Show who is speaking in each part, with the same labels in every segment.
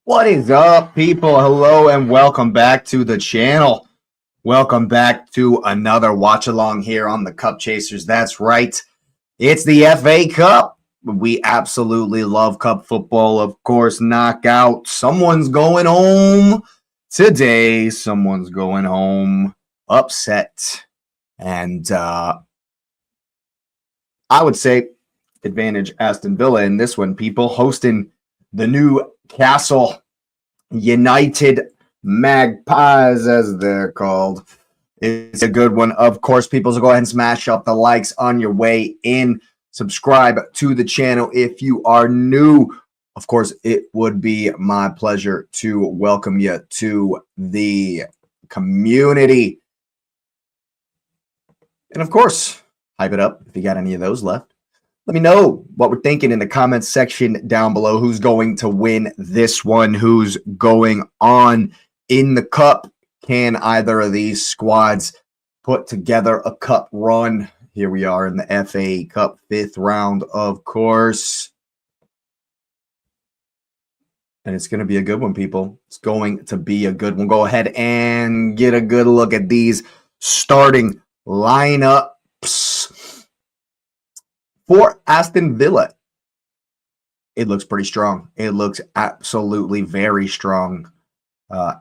Speaker 1: What is up, people? Hello and welcome back to the channel. Welcome back to another watch along here on the Cup Chasers. That's right. It's the FA Cup. We absolutely love Cup football. Of course, knockout. Someone's going home today. Someone's going home upset. And I would say advantage Aston Villa in this one, people, hosting the Newcastle United Magpies, as they're called. It's a good one. Of course, people, so go ahead and smash up the likes on your way in. Subscribe to the channel if you are new. Of course, it would be my pleasure to welcome you to the community. And of course, hype it up if you got any of those left. Let me know what we're thinking in the comments section down below. Who's going to win this one? Who's going on in the cup? Can either of these squads put together a cup run? Here we are in the FA Cup 5th round, of course. And it's going to be a good one, people. It's going to be a good one. Go ahead and get a good look at these starting lineups. For Aston Villa, it looks pretty strong. It looks absolutely very strong.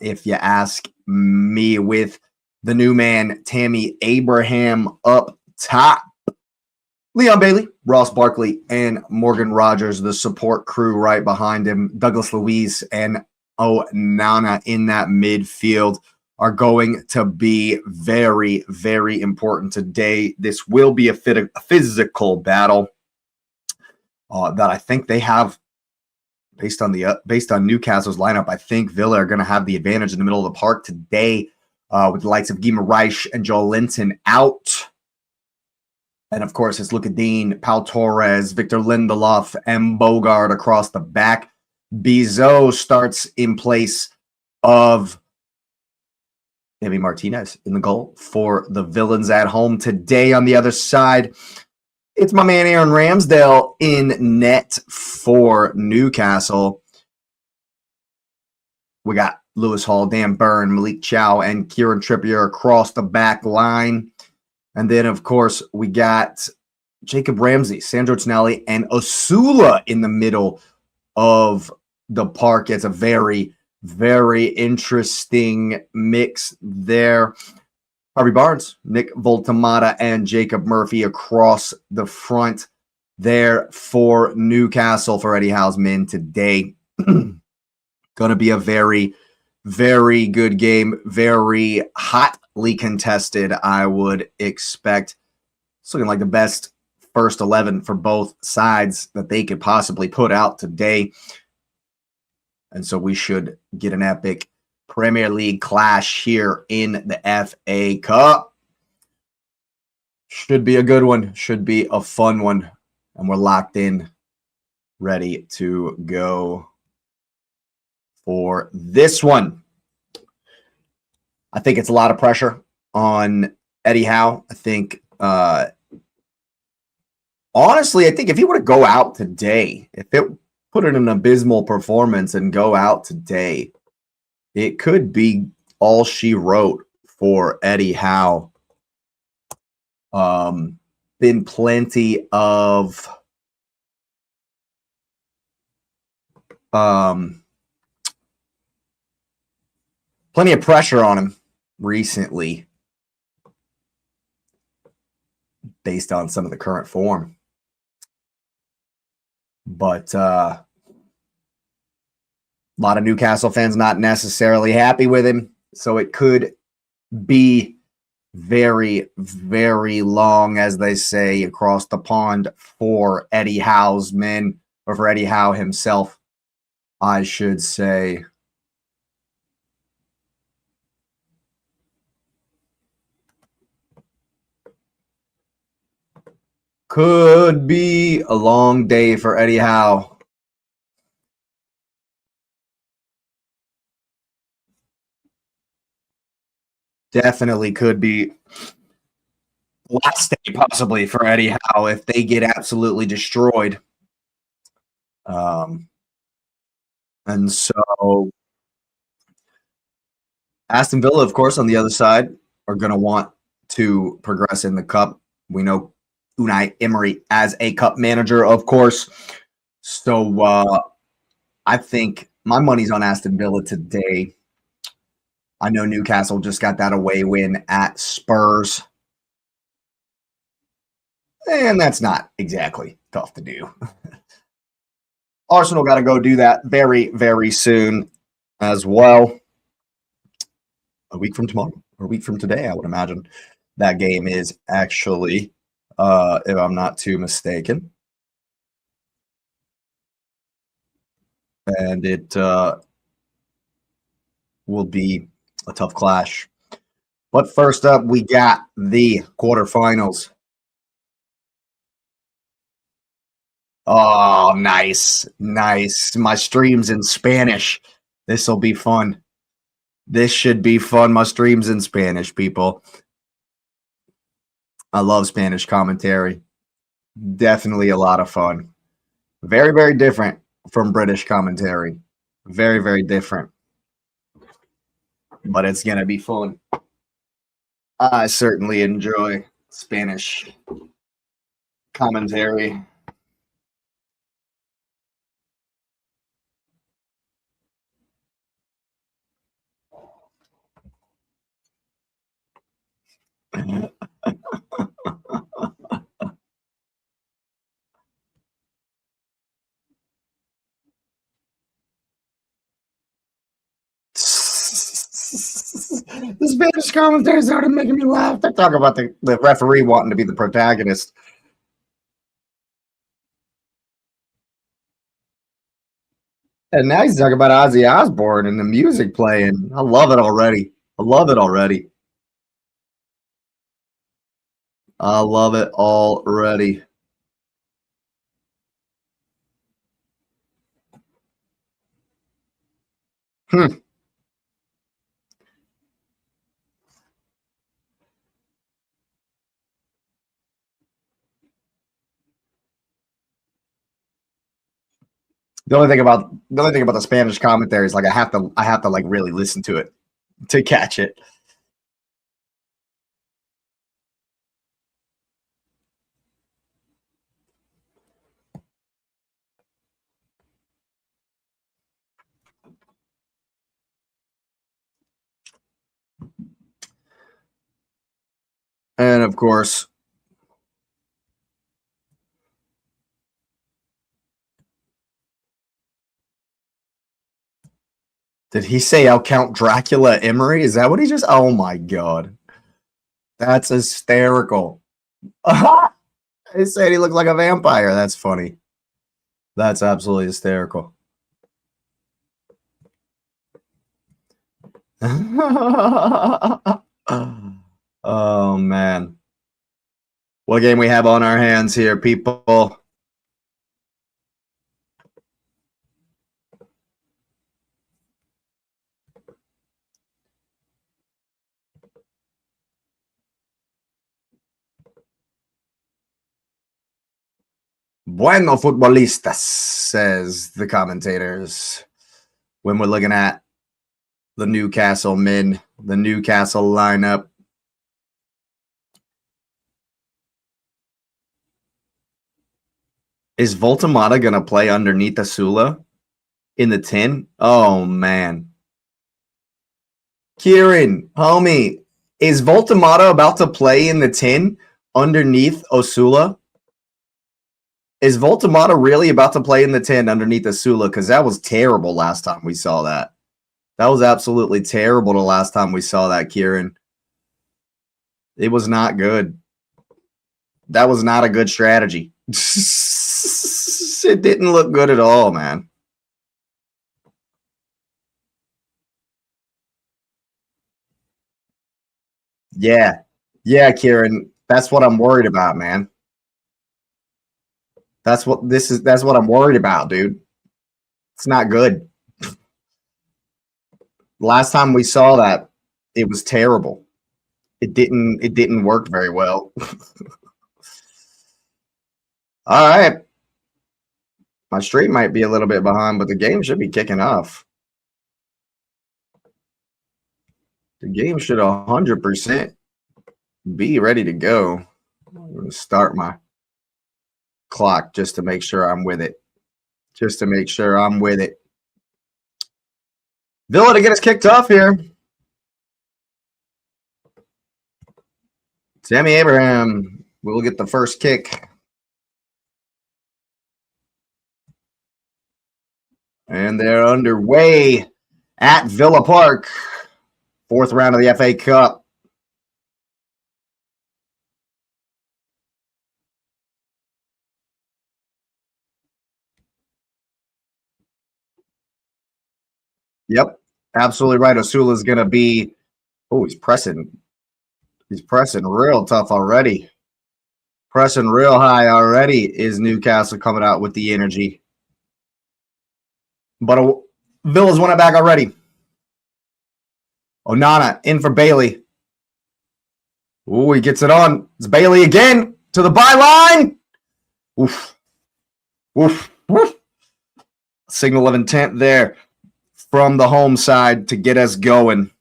Speaker 1: If you ask me, with the new man, Tammy Abraham up top. Leon Bailey, Ross Barkley, and Morgan Rogers, the support crew right behind him. Douglas Luiz and Onana in that midfield are going to be very, very important today. This will be a physical battle that I think they have based on Newcastle's lineup. I think Villa are going to have the advantage in the middle of the park today, with the likes of Guy Reich and Joel Linton out. And of course, it's Luka Dean, Pau Torres, Victor Lindelof, and Bogard across the back. Bizot starts in place of Emi Martinez in the goal for the Villains at home today. On the other side, it's my man Aaron Ramsdale in net for Newcastle. We got Lewis Hall, Dan Burn, Malik Chow, and Kieran Trippier across the back line. And then, of course, we got Jacob Ramsey, Sandro Tonali, and Osula in the middle of the park. It's a very, very interesting mix there. Harvey Barnes, Nick Voltamata, and Jacob Murphy across the front there for Newcastle for Eddie Howe's men today. Going to be a very, very good game. Very hotly contested, I would expect. It's looking like the best first 11 for both sides that they could possibly put out today. And so we should get an epic Premier League clash here in the FA Cup. Should be a good one. Should be a fun one. And we're locked in, ready to go for this one. I think it's a lot of pressure on Eddie Howe. I think, honestly, I think if he were to go out today, if it put in an abysmal performance and go out today, it could be all she wrote for Eddie Howe. Been plenty of pressure on him recently based on some of the current form. But a lot of Newcastle fans not necessarily happy with him. So it could be very, very long, as they say, across the pond for Eddie Howe's men, or for Eddie Howe himself, I should say. Could be a long day for Eddie Howe. Definitely could be last day possibly for Eddie Howe if they get absolutely destroyed. And so Aston Villa, of course, on the other side, are going to want to progress in the cup. We know Unai Emery as a cup manager, of course. So I think my money's on Aston Villa today. I know Newcastle just got that away win at Spurs. And that's not exactly tough to do. Arsenal got to go do that very, very soon as well. A week from tomorrow, or a week from today, I would imagine. That game is actually, if I'm not too mistaken. And it will be a tough clash. But first up, we got the quarterfinals. Oh, nice. Nice. My stream's in Spanish. This will be fun. This should be fun. My stream's in Spanish, people. I love Spanish commentary. Definitely a lot of fun. Very, very different from British commentary. Very, very different. But it's going to be fun. I certainly enjoy Spanish commentary. The Spanish commentary started making me laugh. They talk about the referee wanting to be the protagonist. And now he's talking about Ozzy Osbourne and the music playing. I love it already. I love it already. I love it already. Hmm. The only thing about the Spanish commentary is like I have to like really listen to it to catch it. And of course, did he say I'll count Dracula Emery? Is that what he just? Oh my god, that's hysterical. He said he looked like a vampire. That's funny. That's absolutely hysterical. Oh man, what game we have on our hands here, people? Bueno futbolistas, says the commentators. When we're looking at the Newcastle men, the Newcastle lineup. Is Voltamata going to play underneath Asula in the 10? Oh, man. Kieran, homie, is Voltamata about to play in the 10 underneath Osula? Is Voltamata really about to play in the 10 underneath Asula? Because that was terrible last time we saw that. That was absolutely terrible the last time we saw that, Kieran. It was not good. That was not a good strategy. It didn't look good at all, man. Yeah. Yeah, Kieran. That's what I'm worried about, man. That's what I'm worried about, dude. It's not good. Last time we saw that, it was terrible. It didn't work very well. All right. My stream might be a little bit behind, but the game should be kicking off. The game should 100% be ready to go. I'm going to start my clock just to make sure I'm with it. Just to make sure I'm with it. Villa to get us kicked off here. Tammy Abraham will get the first kick. And they're underway at Villa Park. 4th round of the FA Cup. Yep, absolutely right. Osula's going to be – oh, he's pressing. He's pressing real tough already. Pressing real high already is Newcastle coming out with the energy. But Villa's won it back already. Onana in for Bailey. Ooh, he gets it on. It's Bailey again to the byline. Oof. Oof. Oof. Signal of intent there from the home side to get us going.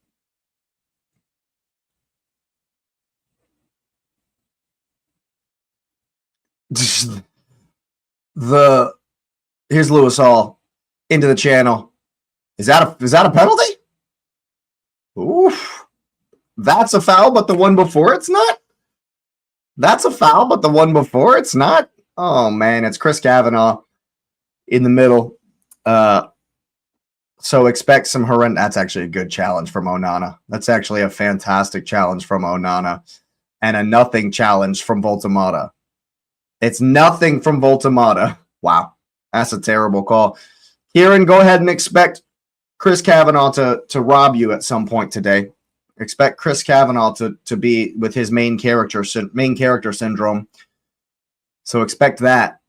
Speaker 1: Here's Lewis Hall into the channel. Is that a penalty? Oof. That's a foul, but the one before it's not. That's a foul, but the one before it's not. Oh man, it's Chris Kavanagh in the middle. So expect some horrendous. That's actually a good challenge from Onana. That's actually a fantastic challenge from Onana, and a nothing challenge from Voltamata. It's nothing from Voltamata. Wow, that's a terrible call. Kieran, go ahead and expect Chris Kavanagh to rob you at some point today. Expect Chris Kavanagh to be with his main character syndrome. So expect that.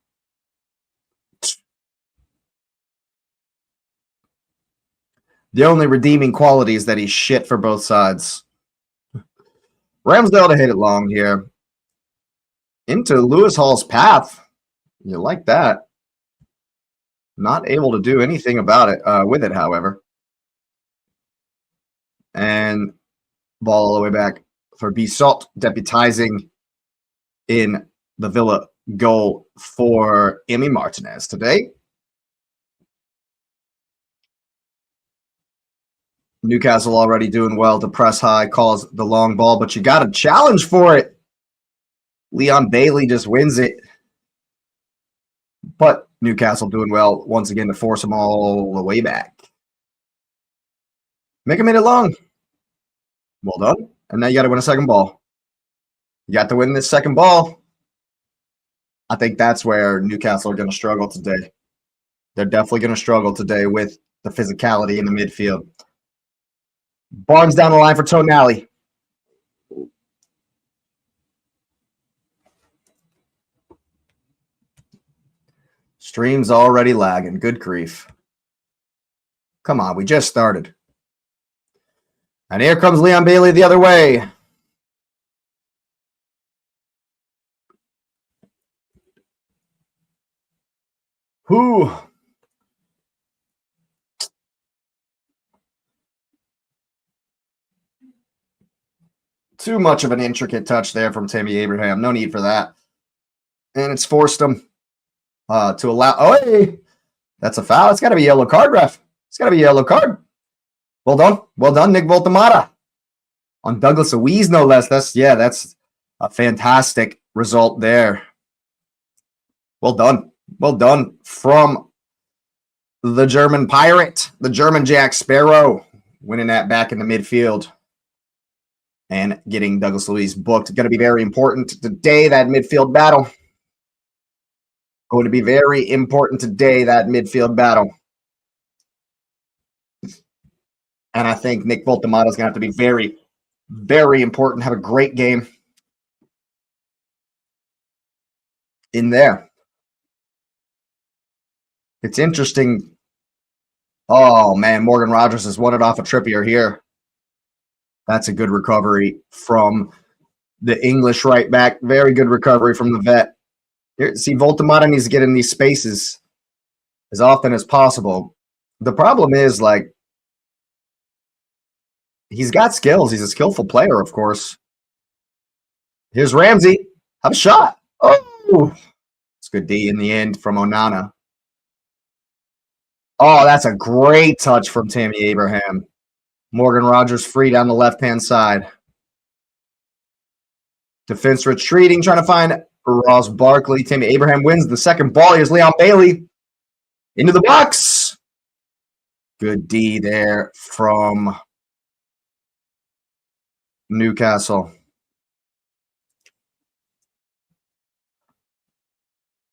Speaker 1: The only redeeming quality is that he's shit for both sides. Ramsdale to hit it long here. Into Lewis Hall's path. You like that. Not able to do anything about it with it, however. And ball all the way back for Bissot, deputizing in the Villa goal for Emi Martinez today. Newcastle already doing well to press high, calls the long ball, but you got a challenge for it. Leon Bailey just wins it. But Newcastle doing well once again to force them all the way back. Make a minute long. Well done. And now you got to win a second ball. You got to win this second ball. I think that's where Newcastle are going to struggle today. They're definitely going to struggle today with the physicality in the midfield. Barnes down the line for Tonali. Stream's already lagging. Good grief. Come on, we just started. And here comes Leon Bailey the other way. Who? Too much of an intricate touch there from Tammy Abraham. No need for that. And it's forced him to allow. Oh, hey, that's a foul. It's got to be a yellow card, ref. It's got to be a yellow card. Well done. Well done, Nick Voltamata. On Douglas Luiz, no less. That's a fantastic result there. Well done. Well done from the German Pirate, the German Jack Sparrow, winning that back in the midfield and getting Douglas Luiz booked. Going to be very important today, that midfield battle. Going to be very important today, that midfield battle. And I think Nick Voltamata is going to have to be very, very important. Have a great game in there. It's interesting. Oh, man, Morgan Rogers has won it off a Trippier here. That's a good recovery from the English right back. Very good recovery from the vet. Here, see, Voltamata needs to get in these spaces. as often as possible. The problem is, like, he's got skills. He's a skillful player, of course. Here's Ramsey. Have a shot. Oh, it's good D in the end from Onana. Oh, that's a great touch from Tammy Abraham. Morgan Rogers free down the left-hand side. Defense retreating, trying to find Ross Barkley. Tammy Abraham wins the second ball. Here's Leon Bailey into the box. Good D there from Newcastle.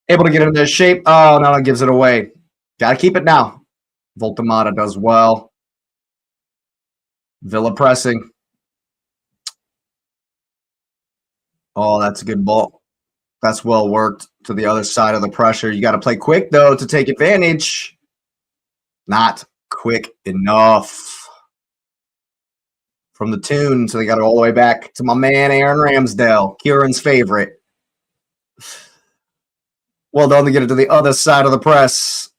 Speaker 1: Able to get into shape. Oh, no, it gives it away. Got to keep it now. Voltamata does well. Villa pressing. Oh, that's a good ball. That's well worked to the other side of the pressure. You got to play quick, though, to take advantage. Not quick enough. From the tune, so they got it all the way back to my man, Aaron Ramsdale, Kieran's favorite. Well done to get it to the other side of the press.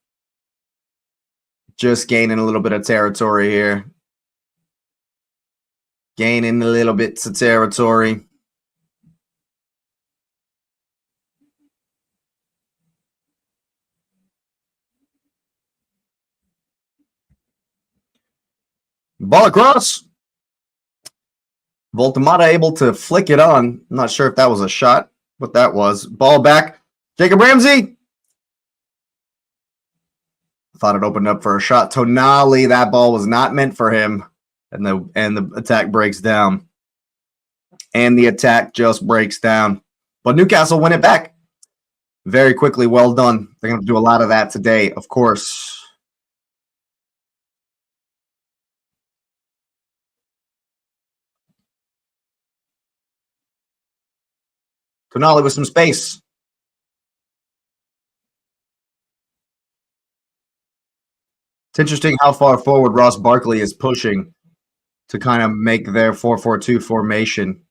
Speaker 1: Just gaining a little bit of territory here. Gaining a little bits of territory. Ball across. Voltamata able to flick it on. I'm not sure if that was a shot, what that was. Ball back. Jacob Ramsey. Thought it opened up for a shot. Tonali, that ball was not meant for him. And the attack breaks down. And the attack just breaks down. But Newcastle win it back very quickly. Well done. They're going to do a lot of that today, of course. Tonali with some space. It's interesting how far forward Ross Barkley is pushing to kind of make their 4-4-2 formation.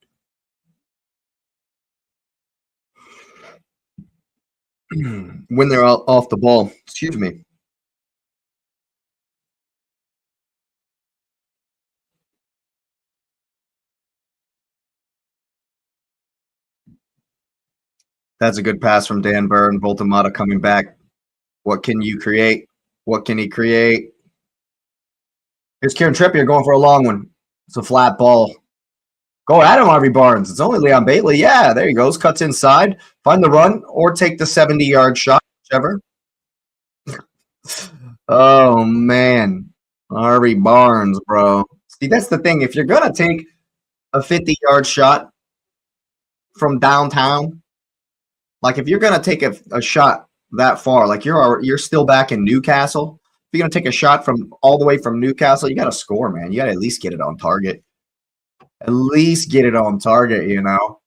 Speaker 1: When they're off the ball. Excuse me. That's a good pass from Dan Burn. Voltamata coming back. What can you create? What can he create? Here's Kieran Trippier going for a long one. It's a flat ball. Go at him, Harvey Barnes. It's only Leon Bailey. Yeah, there he goes. Cuts inside. Find the run or take the 70-yard shot, whichever. Oh, man. Harvey Barnes, bro. See, that's the thing. If you're going to take a 50-yard shot from downtown, like if you're going to take a shot that far, like you're still back in Newcastle, if you're going to take a shot from all the way from Newcastle, you got to score, man. You got to at least get it on target. At least get it on target, you know.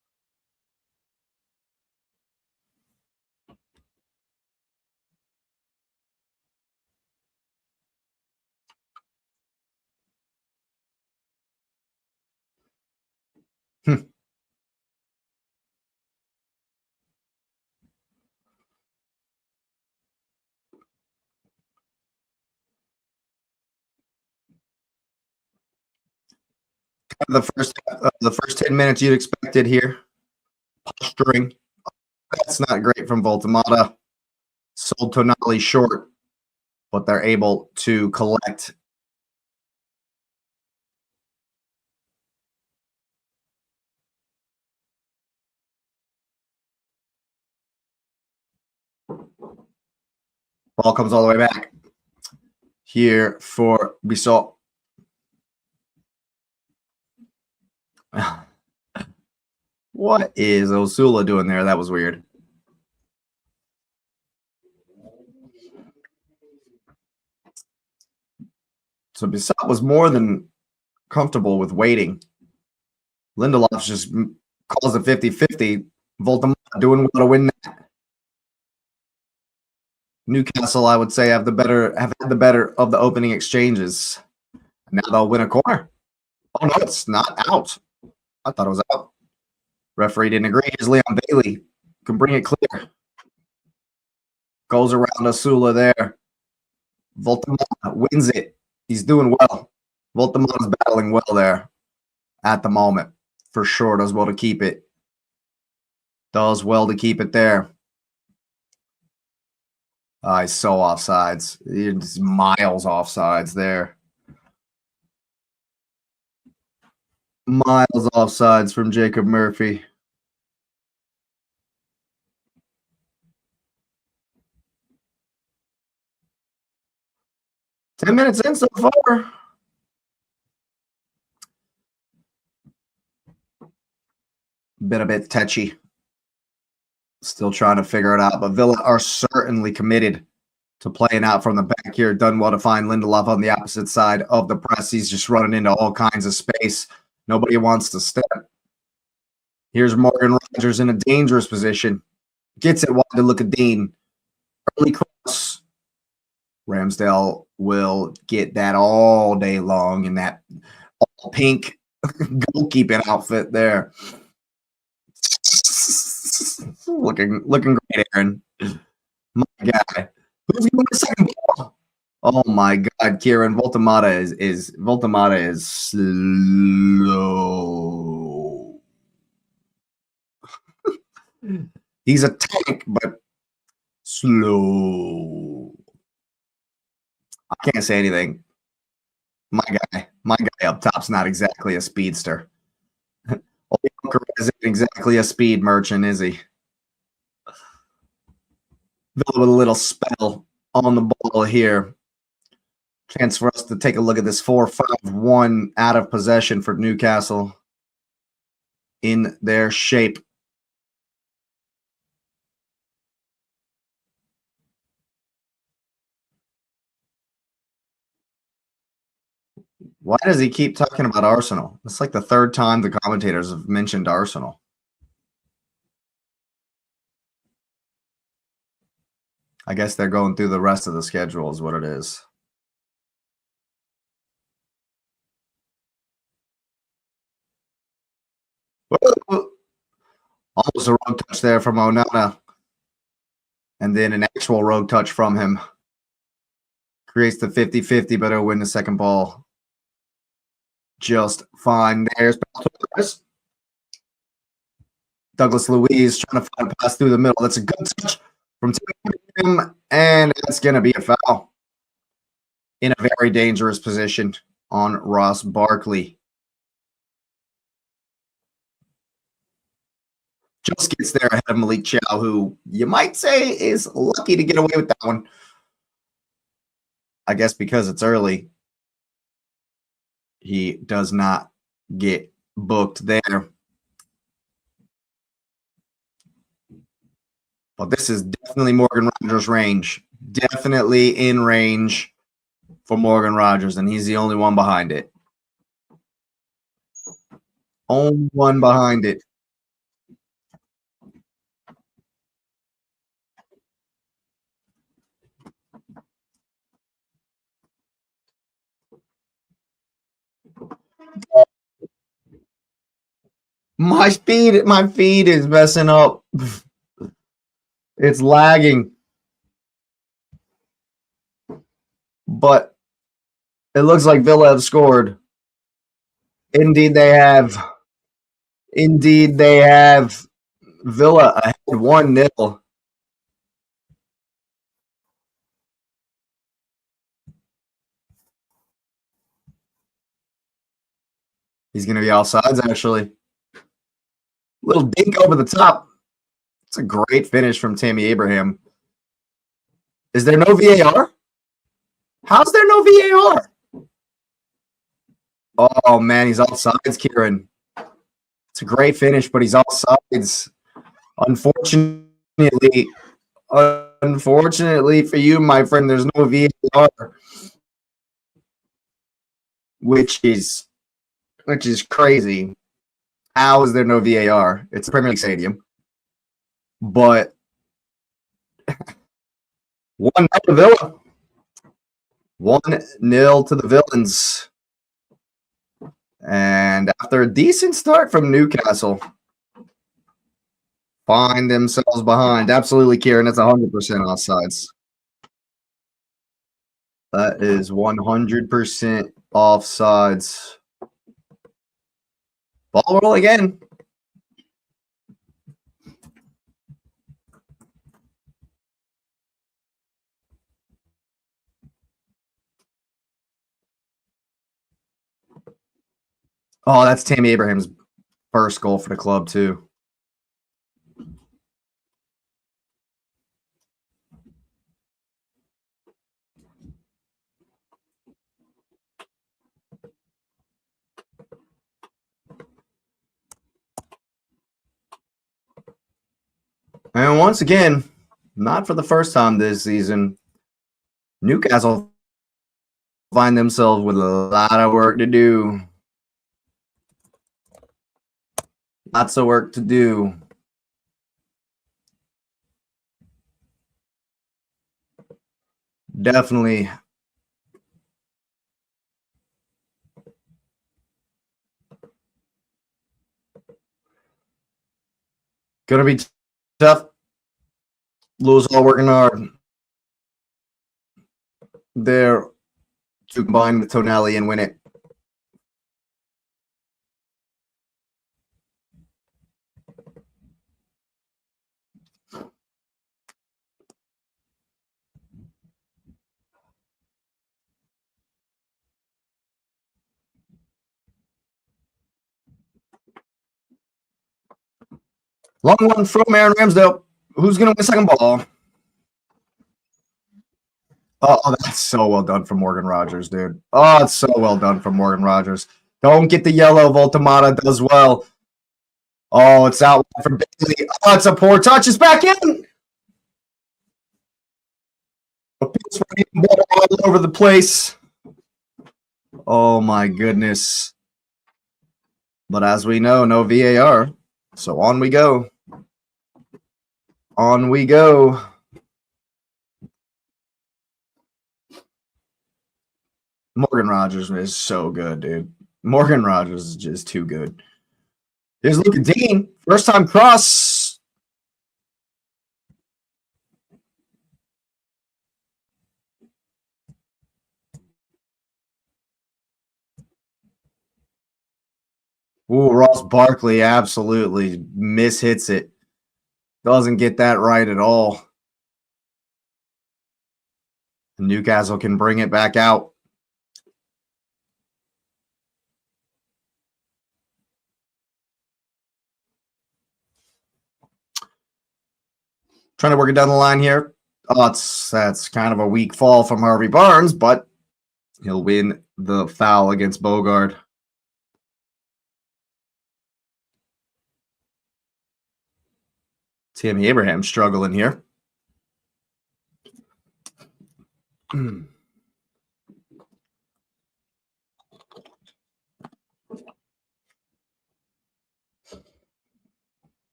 Speaker 1: The first 10 minutes you'd expected here. Posturing. That's not great from Voltamata. Sold Tonali short, but they're able to collect. Ball comes all the way back. Here for Bissot. What is Osula doing there? That was weird. So Bissot was more than comfortable with waiting. Lindelof just calls it 50-50. Voltamata doing well to win that. Newcastle, I would say, have had the better of the opening exchanges. Now they'll win a corner. Oh no, it's not out. I thought it was out. Referee didn't agree. Here's Leon Bailey. Can bring it clear. Goes around Osula there. Voltamata wins it. He's doing well. Voltamata's battling well there at the moment. For sure, does well to keep it. Does well to keep it there. He's so offsides. He's miles offsides there. Miles offsides from Jacob Murphy. Ten minutes in so far. Been a bit touchy. Still trying to figure it out, but Villa are certainly committed to playing out from the back here. Done well to find Lindelof on the opposite side of the press. He's just running into all kinds of space. Nobody wants to step. Here's Morgan Rogers in a dangerous position. Gets it wide to look at Dean. Early cross. Ramsdale will get that all day long in that all pink goalkeeping outfit there. looking great, Aaron. My guy. Who's going to second ball? Oh my God, Kieran. Voltamata is slow. He's a tank, but slow. I can't say anything. My guy up top's not exactly a speedster. Walker isn't exactly a speed merchant, is he? Villa with a little spell on the ball here. Chance for us to take a look at this 4-5-1 out of possession for Newcastle in their shape. Why does he keep talking about Arsenal? It's like the third time the commentators have mentioned Arsenal. I guess they're going through the rest of the schedule is what it is. Almost a rogue touch there from Onana. And then an actual rogue touch from him. Creates the 50-50, but he'll win the second ball just fine. There's Douglas Luiz trying to find a pass through the middle. That's a good touch from Tim, and it's going to be a foul in a very dangerous position on Ross Barkley. Just gets there ahead of Malik Chow, who you might say is lucky to get away with that one. I guess because it's early, he does not get booked there. But this is definitely Morgan Rogers' range. Definitely in range for Morgan Rogers, and he's the only one behind it. Only one behind it. My feed is messing up. It's lagging. But it looks like Villa have scored. Indeed they have. Indeed they have. Villa ahead 1-0. He's going to be offsides, actually. Little dink over the top. It's a great finish from Tammy Abraham. Is there no VAR? How's there no VAR? Oh, man, he's offsides, Kieran. It's a great finish, but he's offsides. Unfortunately for you, my friend, there's no VAR, which is crazy. How is there no VAR? It's a Premier League stadium. But 1-0 to Villa. 1-0 to the Villains. And after a decent start from Newcastle, find themselves behind. Absolutely, Kieran. That's 100% offsides. That is 100% offsides. Ball roll again. Oh, that's Tammy Abraham's first goal for the club, too. And once again, not for the first time this season, Newcastle find themselves with a lot of work to do. Lots of work to do. Definitely. Gonna be tough. Lewis all working hard there to combine with Tonali and win it. Long one from Aaron Ramsdale. Who's going to win second ball? Oh, that's so well done from Morgan Rogers, dude. Oh, it's so well done from Morgan Rogers. Don't get the yellow. Voltamata does well. Oh, it's out for Bailey. Oh, it's a poor touch. It's back in. Appeals for the ball all over the place. Oh, my goodness. But as we know, no VAR. So on we go. On we go. Morgan Rogers is so good, dude. Morgan Rogers is just too good. Here's Luka Dean. First time cross. Ooh, Ross Barkley absolutely mishits it. Doesn't get that right at all. Newcastle can bring it back out. Trying to work it down the line here. Oh, that's kind of a weak fall from Harvey Barnes, but he'll win the foul against Bogard. Tammy Abraham struggling here. Clever,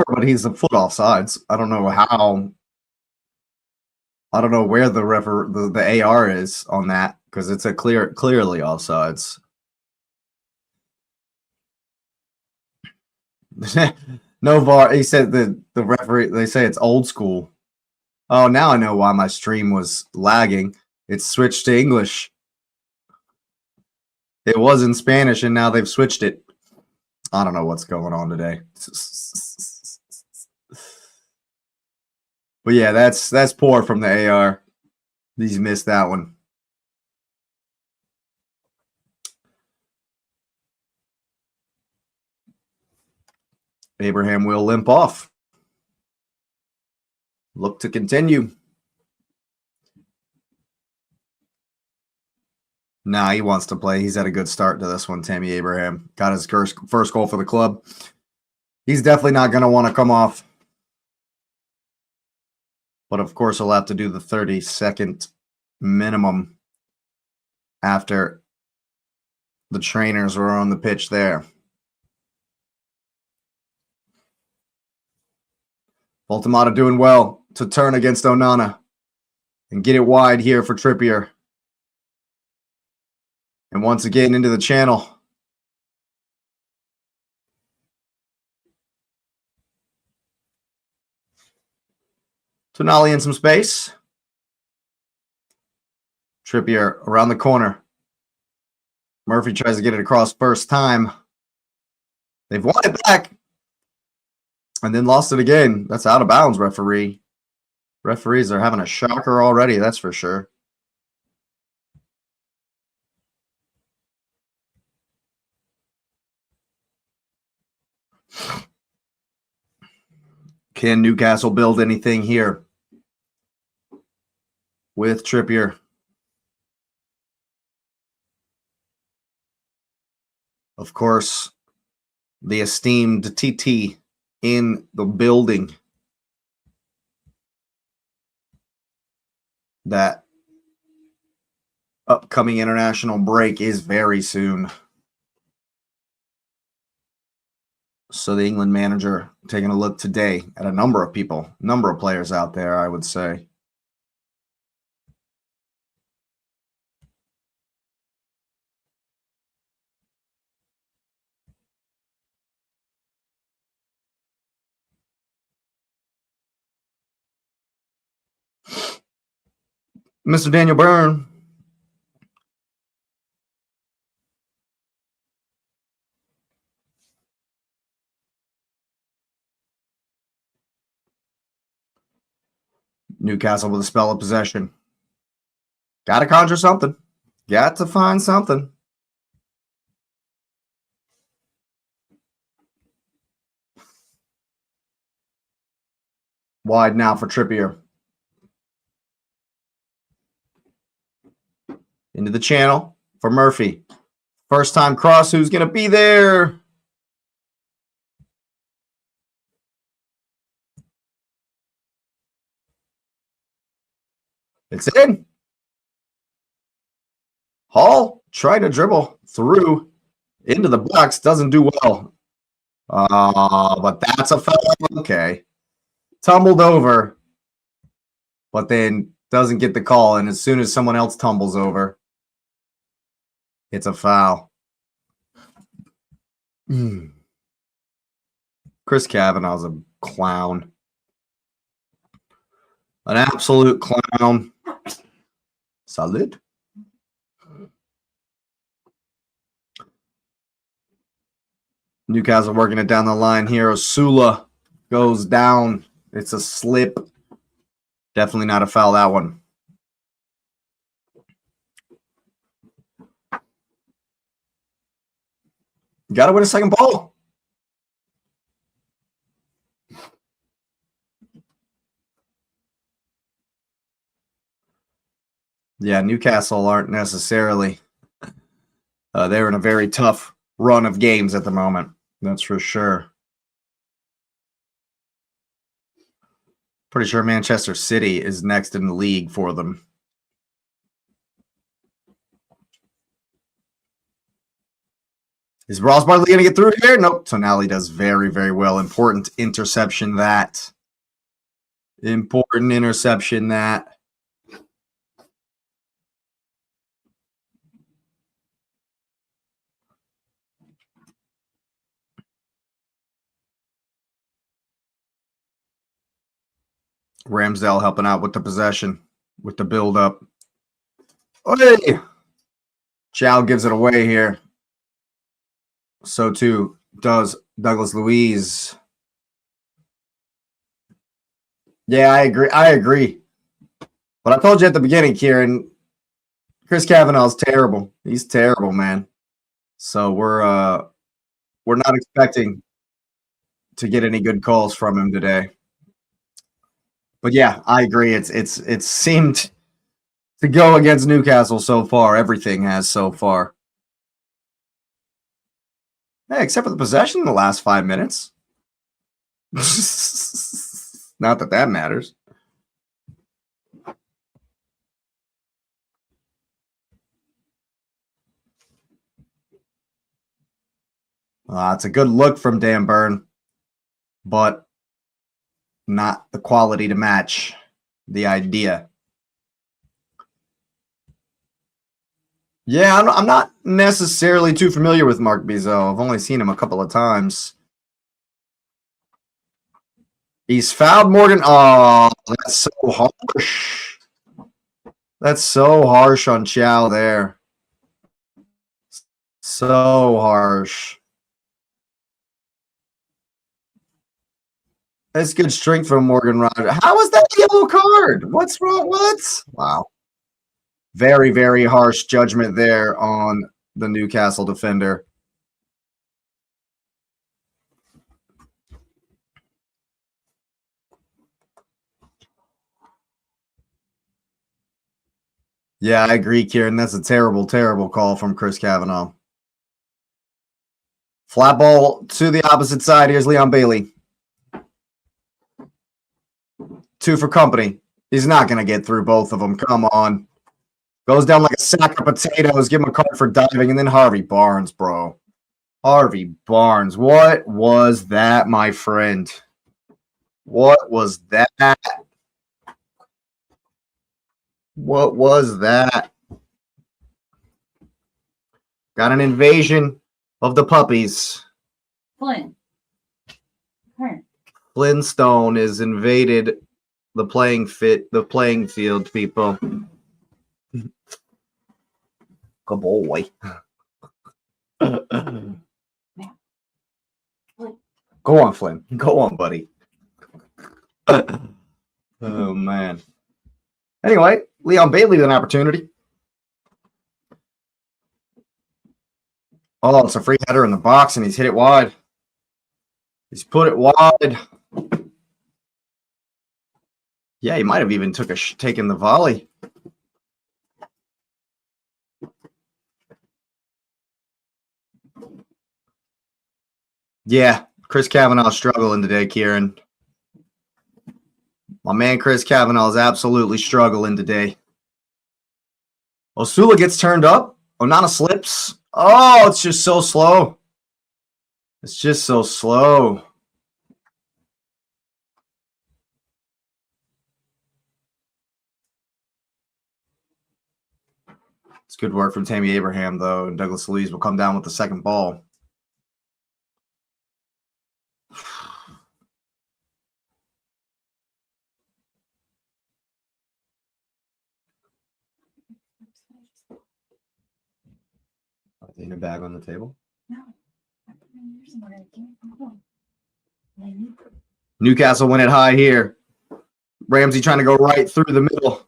Speaker 1: but he's a foot off sides. I don't know how. I don't know where the AR is on that because it's a clearly offsides. No VAR. He said the referee. They say it's old school. Oh, now I know why my stream was lagging. It's switched to English. It was in Spanish, and now they've switched it. I don't know what's going on today. But yeah, that's poor from the AR. He's missed that one. Abraham will limp off. Look to continue. Nah, he wants to play. He's had a good start to this one, Tammy Abraham. Got his first goal for the club. He's definitely not going to want to come off. But of course, he'll have to do the 30-second minimum after the trainers were on the pitch there. Voltamata doing well to turn against Onana and get it wide here for Trippier. And once again into the channel. Tonali in some space. Trippier around the corner. Murphy tries to get it across first time. They've won it back. And then lost it again. That's out of bounds, referee. Referees are having a shocker already, that's for sure. Can Newcastle build anything here with Trippier? Of course, the esteemed TT in the building. That upcoming international break is very soon. So the England manager taking a look today at a number of people, number of players out there, I would say. Mr. Daniel Byrne. Newcastle with a spell of possession. Got to conjure something. Got to find something. Wide now for Trippier. Into the channel for Murphy. First time cross. Who's going to be there? It's in. Hall trying to dribble through into the box. Doesn't do well. But that's a foul. Okay. Tumbled over. But then doesn't get the call. And as soon as someone else tumbles over, it's a foul. Chris Kavanaugh's a clown. An absolute clown. Solid. Newcastle working it down the line here. Osula goes down. It's a slip. Definitely not a foul, that one. Got to win a second ball. Yeah, Newcastle aren't necessarily. They're in a very tough run of games at the moment. That's for sure. Pretty sure Manchester City is next in the league for them. Is Ross Barkley going to get through here? Nope. Tonali does very, very well. Important interception that. Important interception that. Ramsdale helping out with the possession, with the build-up. Hey! Chow gives it away here. So too does Douglas Luiz. Yeah, I agree. But I told you at the beginning, Kieran, Chris Kavanaugh's terrible. He's terrible, man. So we're not expecting to get any good calls from him today. But yeah, I agree. It seemed to go against Newcastle so far. Everything has so far. Hey, except for the possession in the last 5 minutes. Not that that matters. It's a good look from Dan Burn, but not the quality to match the idea. Yeah, I'm not necessarily too familiar with Marc Bizot. I've only seen him a couple of times. He's fouled Morgan. Oh, that's so harsh. That's so harsh on Chow there. So harsh. That's good strength from Morgan Roger. How is that a yellow card? What's wrong? What? Wow. Very, very harsh judgment there on the Newcastle defender. Yeah, I agree, Kieran. That's a terrible, terrible call from Chris Kavanagh. Flat ball to the opposite side. Here's Leon Bailey. 2 for company. He's not going to get through both of them. Come on. Goes down like a sack of potatoes. Give him a card for diving. And then Harvey Barnes, bro. Harvey Barnes. What was that, my friend? What was that? What was that? Got an invasion of the puppies.
Speaker 2: Flynn.
Speaker 1: Flintstone is invaded the playing field, people. Good boy. Go on, Flynn. Go on, buddy. Oh, man. Anyway, Leon Bailey with an opportunity. Oh, it's a free header in the box, and he's hit it wide. He's put it wide. Yeah, he might have even taken the volley. Yeah, Chris Kavanagh struggling today, Kieran. My man Chris Kavanagh is absolutely struggling today. Osula gets turned up. Onana slips. Oh, it's just so slow. It's just so slow. It's good work from Tammy Abraham, though. And Douglas Luiz will come down with the second ball. In a bag on the table?
Speaker 2: No.
Speaker 1: Newcastle win it high here. Ramsey trying to go right through the middle.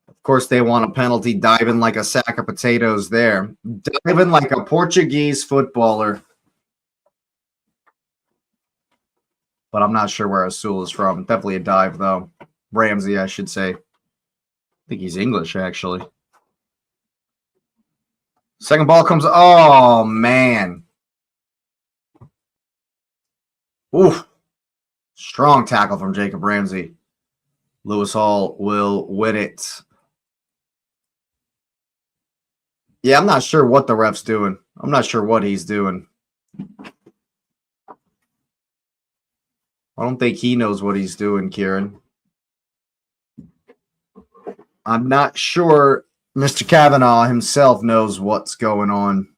Speaker 1: Of course, they want a penalty, diving like a sack of potatoes there. Diving like a Portuguese footballer. But I'm not sure where Asul is from. Definitely a dive, though. Ramsey, I should say. I think he's English, actually. Second ball comes. Oh, man. Oof. Strong tackle from Jacob Ramsey. Lewis Hall will win it. Yeah, I'm not sure what the ref's doing. I'm not sure what he's doing. I don't think he knows what he's doing, Kieran. I'm not sure Mr. Kavanagh himself knows what's going on.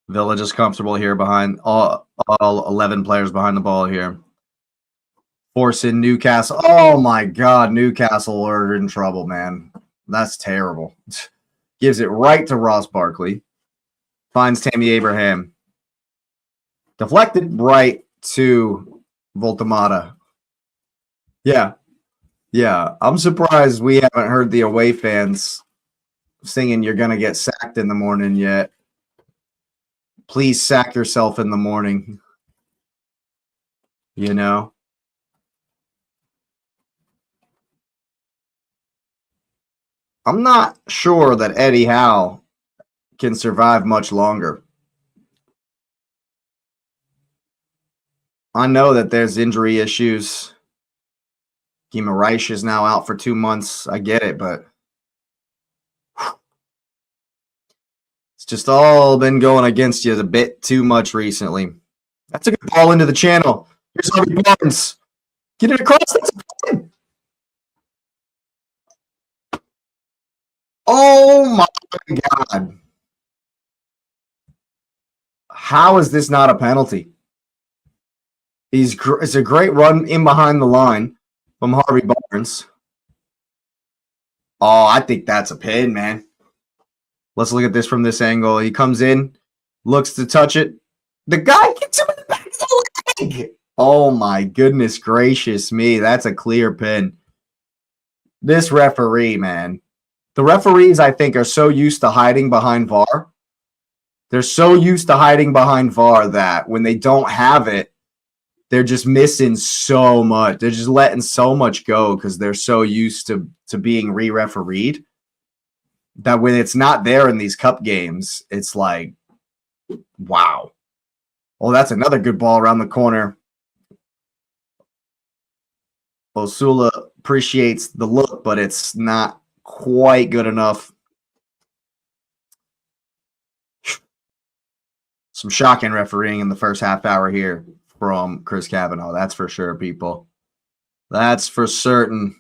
Speaker 1: Villa just comfortable here behind all 11 players behind the ball here. Forcing Newcastle. Oh, my God. Newcastle are in trouble, man. That's terrible. Gives it right to Ross Barkley. Finds Tammy Abraham. Deflected right to Voltamata. Yeah. Yeah. I'm surprised we haven't heard the away fans singing "You're Gonna Get Sacked in the Morning" yet. Please sack yourself in the morning. You know? I'm not sure that Eddie Howe can survive much longer. I know that there's injury issues. Kima Reich is now out for 2 months. I get it, but it's just all been going against you a bit too much recently. That's a good ball into the channel. Here's Harvey Barnes. Get it across. That's a Oh my my God. How is this not a penalty? It's a great run in behind the line from Harvey Barnes. Oh, I think that's a pin, man. Let's look at this from this angle. He comes in, looks to touch it. The guy gets him in the back of the leg. Oh my goodness gracious me. That's a clear pin. This referee, man. The referees, I think, are so used to hiding behind VAR. They're so used to hiding behind VAR that when they don't have it, they're just missing so much. They're just letting so much go because they're so used to being re-refereed that when it's not there in these cup games, it's like, wow. Oh, that's another good ball around the corner. Osula appreciates the look, but it's not quite good enough. Some shocking refereeing in the first half hour here from Chris Cavanaugh. That's for sure, people. That's for certain.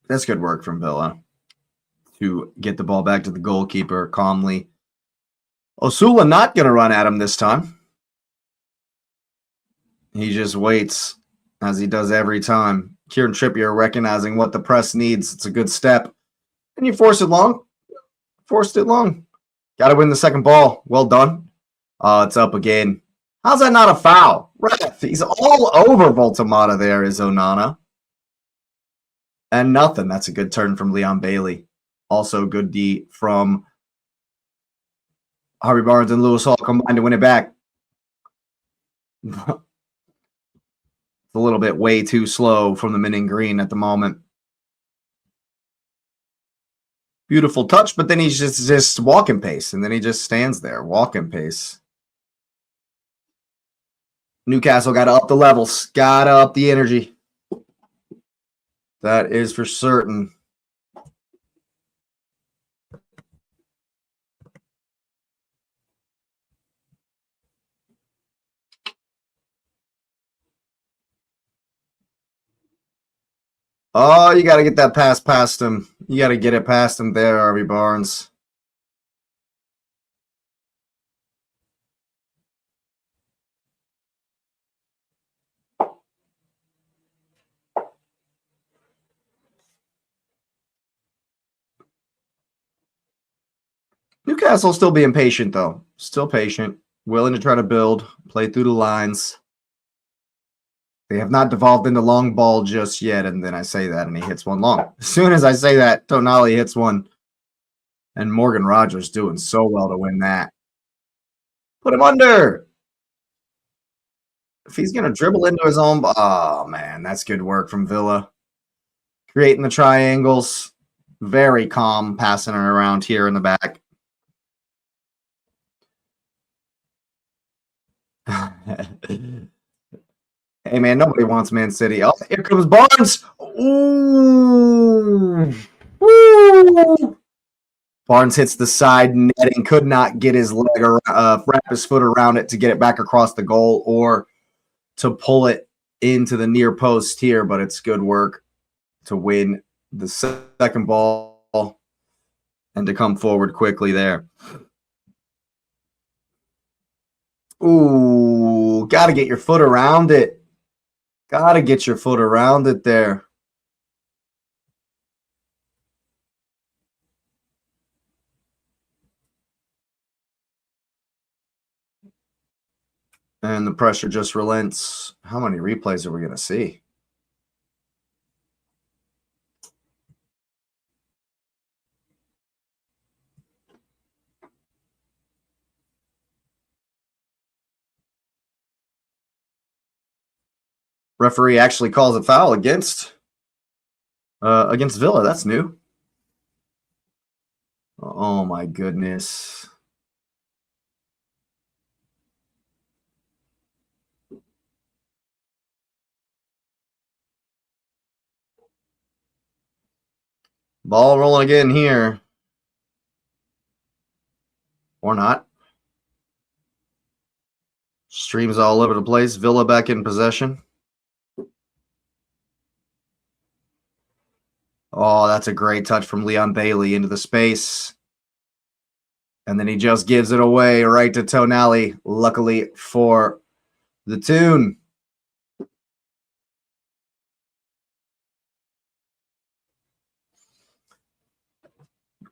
Speaker 1: That's good work from Villa to get the ball back to the goalkeeper calmly. Osula not going to run at him this time. He just waits, as he does every time. Kieran Trippier recognizing what the press needs. It's a good step. And you force it long. Forced it long. Got to win the second ball. Well done. It's up again. How's that not a foul? Ref, he's all over Voltamata there, is Onana. And nothing. That's a good turn from Leon Bailey. Also good D from Harvey Barnes and Lewis Hall combined to win it back. It's a little bit way too slow from the men in green at the moment. Beautiful touch, but then he's just walking pace, and then he just stands there, walking pace. Newcastle got to up the levels, got to up the energy. That is for certain. Oh, you got to get that pass past him. You got to get it past him there, Harvey Barnes. Newcastle still being patient, though. Still patient. Willing to try to build, play through the lines. They have not devolved into long ball just yet, and then I say that, and he hits one long. As soon as I say that, Tonali hits one. And Morgan Rogers doing so well to win that. Put him under. If he's going to dribble into his own... Oh, man, that's good work from Villa. Creating the triangles. Very calm, passing it around here in the back. Hey, man, nobody wants Man City. Oh, here comes Barnes. Ooh. Woo. Barnes hits the side netting, could not get his leg or wrap his foot around it to get it back across the goal or to pull it into the near post here, but it's good work to win the second ball and to come forward quickly there. Ooh, got to get your foot around it. Got to get your foot around it there. And the pressure just relents. How many replays are we going to see? Referee actually calls a foul against Villa. That's new. Oh my goodness. Ball rolling again here. Or not. Streams all over the place. Villa back in possession. Oh, that's a great touch from Leon Bailey into the space. And then he just gives it away right to Tonali, luckily for the Toon.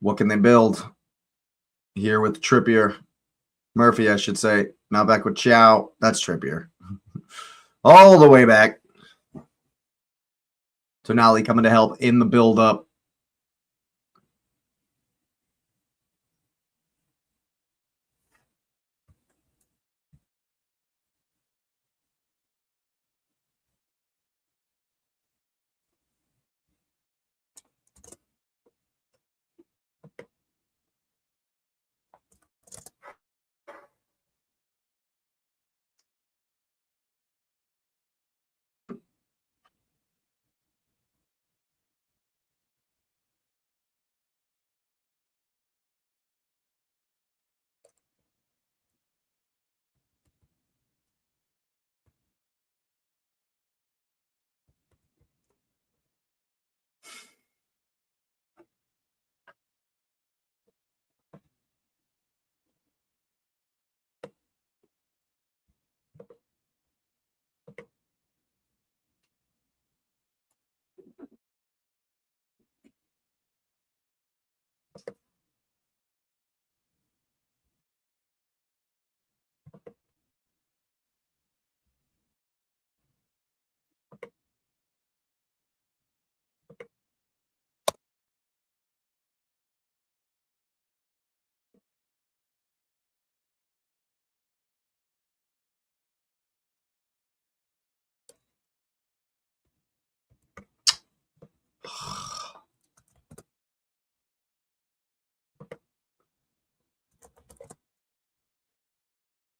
Speaker 1: What can they build? Here with Trippier. Murphy, I should say. Now back with Chow. That's Trippier. All the way back. Tonali coming to help in the build-up.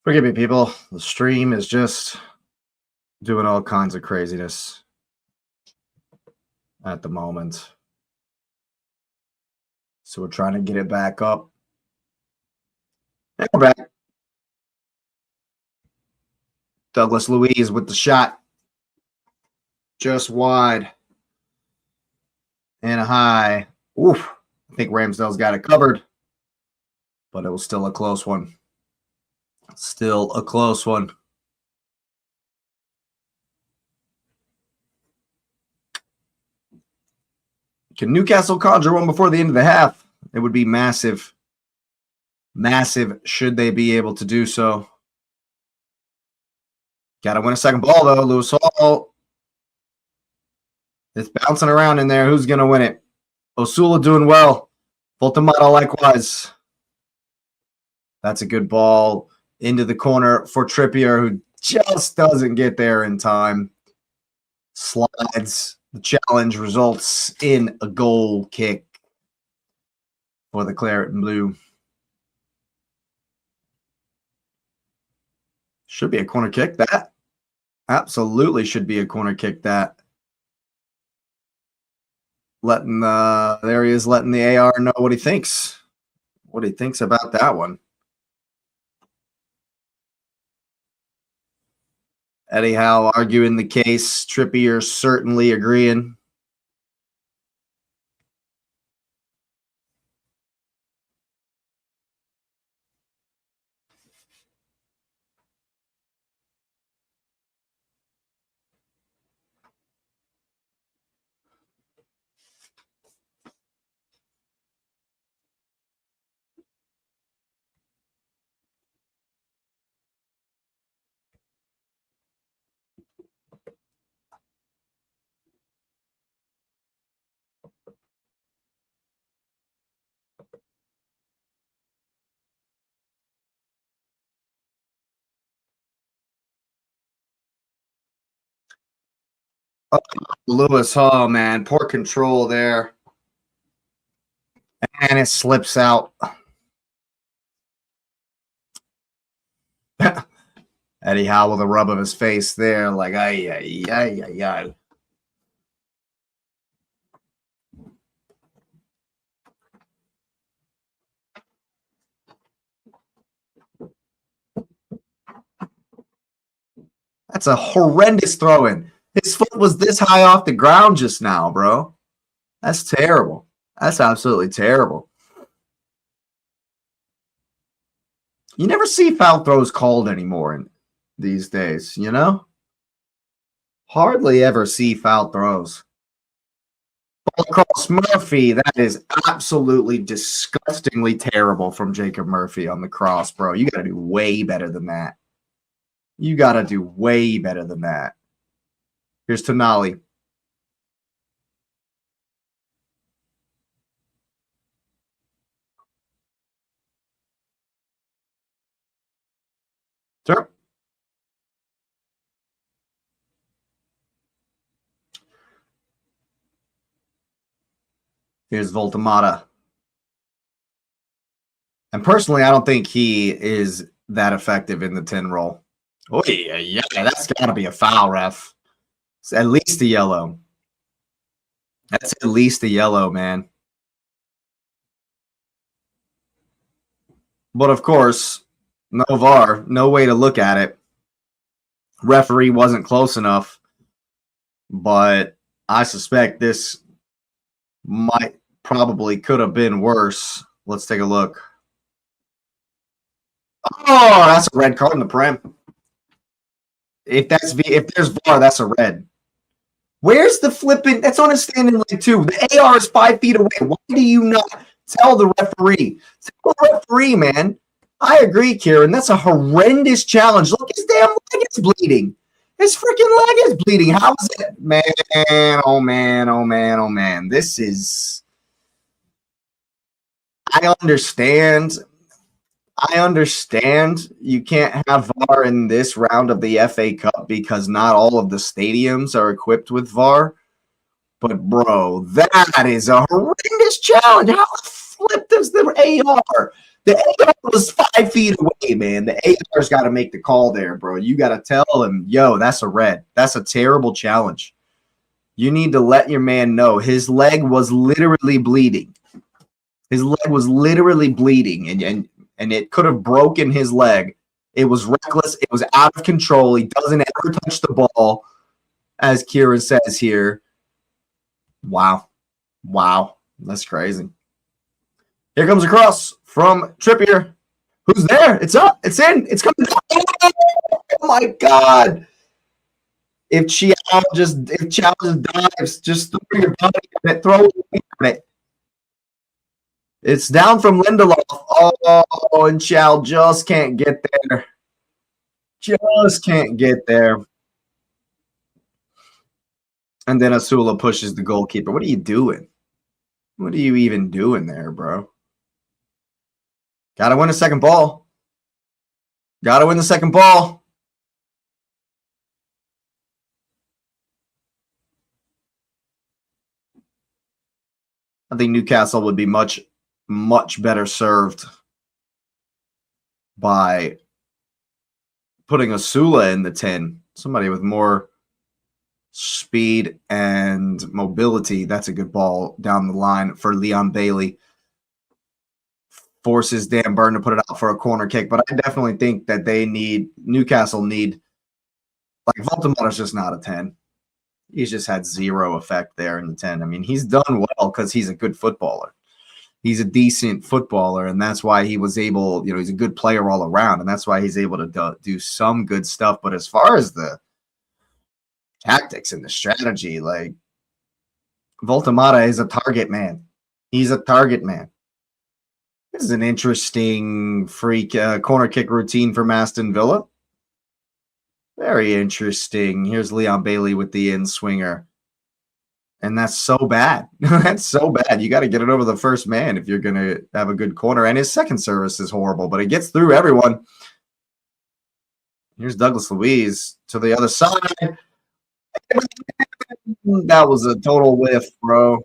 Speaker 1: Forgive me, people. The stream is just doing all kinds of craziness at the moment. So we're trying to get it back up. And we're back. Douglas Luiz with the shot. Just wide. And a high. Oof. I think Ramsdale's got it covered. But it was still a close one. Still a close one. Can Newcastle conjure one before the end of the half? It would be massive. Massive should they be able to do so. Got to win a second ball, though. Lewis Hall. It's bouncing around in there. Who's going to win it? Osula doing well. Voltamata likewise. That's a good ball into the corner for Trippier, who just doesn't get there in time. Slides. The challenge results in a goal kick for the Claret and Blue. Should be a corner kick, that. Absolutely should be a corner kick, that. There he is letting the AR know what he thinks. What he thinks about that one. Eddie Howe arguing the case. Trippier certainly agreeing. Oh, Lewis Hall, man. Poor control there. And it slips out. Eddie Howe with a rub of his face there, like, ay, ay, ay, ay, ay. That's a horrendous throw-in. His foot was this high off the ground just now, bro. That's terrible. That's absolutely terrible. You never see foul throws called anymore these days, you know? Hardly ever see foul throws. Ball across Murphy. That is absolutely disgustingly terrible from Jacob Murphy on the cross, bro. You got to do way better than that. You got to do way better than that. Here's Tonali. Sure. Here's Voltamata. And personally, I don't think he is that effective in the 10 role. Oh, yeah, that's got to be a foul, ref. It's at least a yellow. That's at least a yellow, man. But of course, no VAR, no way to look at it. Referee wasn't close enough, but I suspect this might probably could have been worse. Let's take a look. Oh, that's a red card in the Prem. If there's VAR, that's a red. Where's the flipping? That's on a standing leg too. The AR is 5 feet away. Why do you not tell the referee? Tell the referee, man. I agree, Kieran. That's a horrendous challenge. Look, his damn leg is bleeding. His freaking leg is bleeding. How is it? Man, oh man, oh man, oh man. This is. I understand. I understand you can't have VAR in this round of the FA Cup because not all of the stadiums are equipped with VAR. But, bro, that is a horrendous challenge. How the flip does the AR? The AR was 5 feet away, man. The AR's got to make the call there, bro. You got to tell him, yo, that's a red. That's a terrible challenge. You need to let your man know his leg was literally bleeding. His leg was literally bleeding, and it could have broken his leg. It was reckless. It was out of control. He doesn't ever touch the ball, as Kieran says here. Wow. Wow. That's crazy. Here comes a cross from Trippier. Who's there? It's up. It's in. It's coming down. Oh my God. If Chiao just dives, just throw your body on it, throw it on it. It's down from Lindelof. Oh, and Chiao just can't get there. Just can't get there. And then Asula pushes the goalkeeper. What are you doing? What are you even doing there, bro? Gotta win a second ball. Gotta win the second ball. I think Newcastle would be much, much better served by putting Asula in the 10. Somebody with more speed and mobility. That's a good ball down the line for Leon Bailey. Forces Dan Burn to put it out for a corner kick, but I definitely think that Newcastle need, like, Voltamata's just not a 10. He's just had zero effect there in the 10. I mean, he's done well because he's a good footballer. He's a decent footballer, and that's why he was able, he's a good player all around, and that's why he's able to do some good stuff. But as far as the tactics and the strategy, like, Voltamata is a target man. He's a target man. This is an interesting corner kick routine from Aston Villa. Very interesting. Here's Leon Bailey with the in-swinger. And that's so bad. That's so bad. You got to get it over the first man if you're going to have a good corner. And his second service is horrible, but it gets through everyone. Here's Douglas Luiz to the other side. That was a total whiff, bro.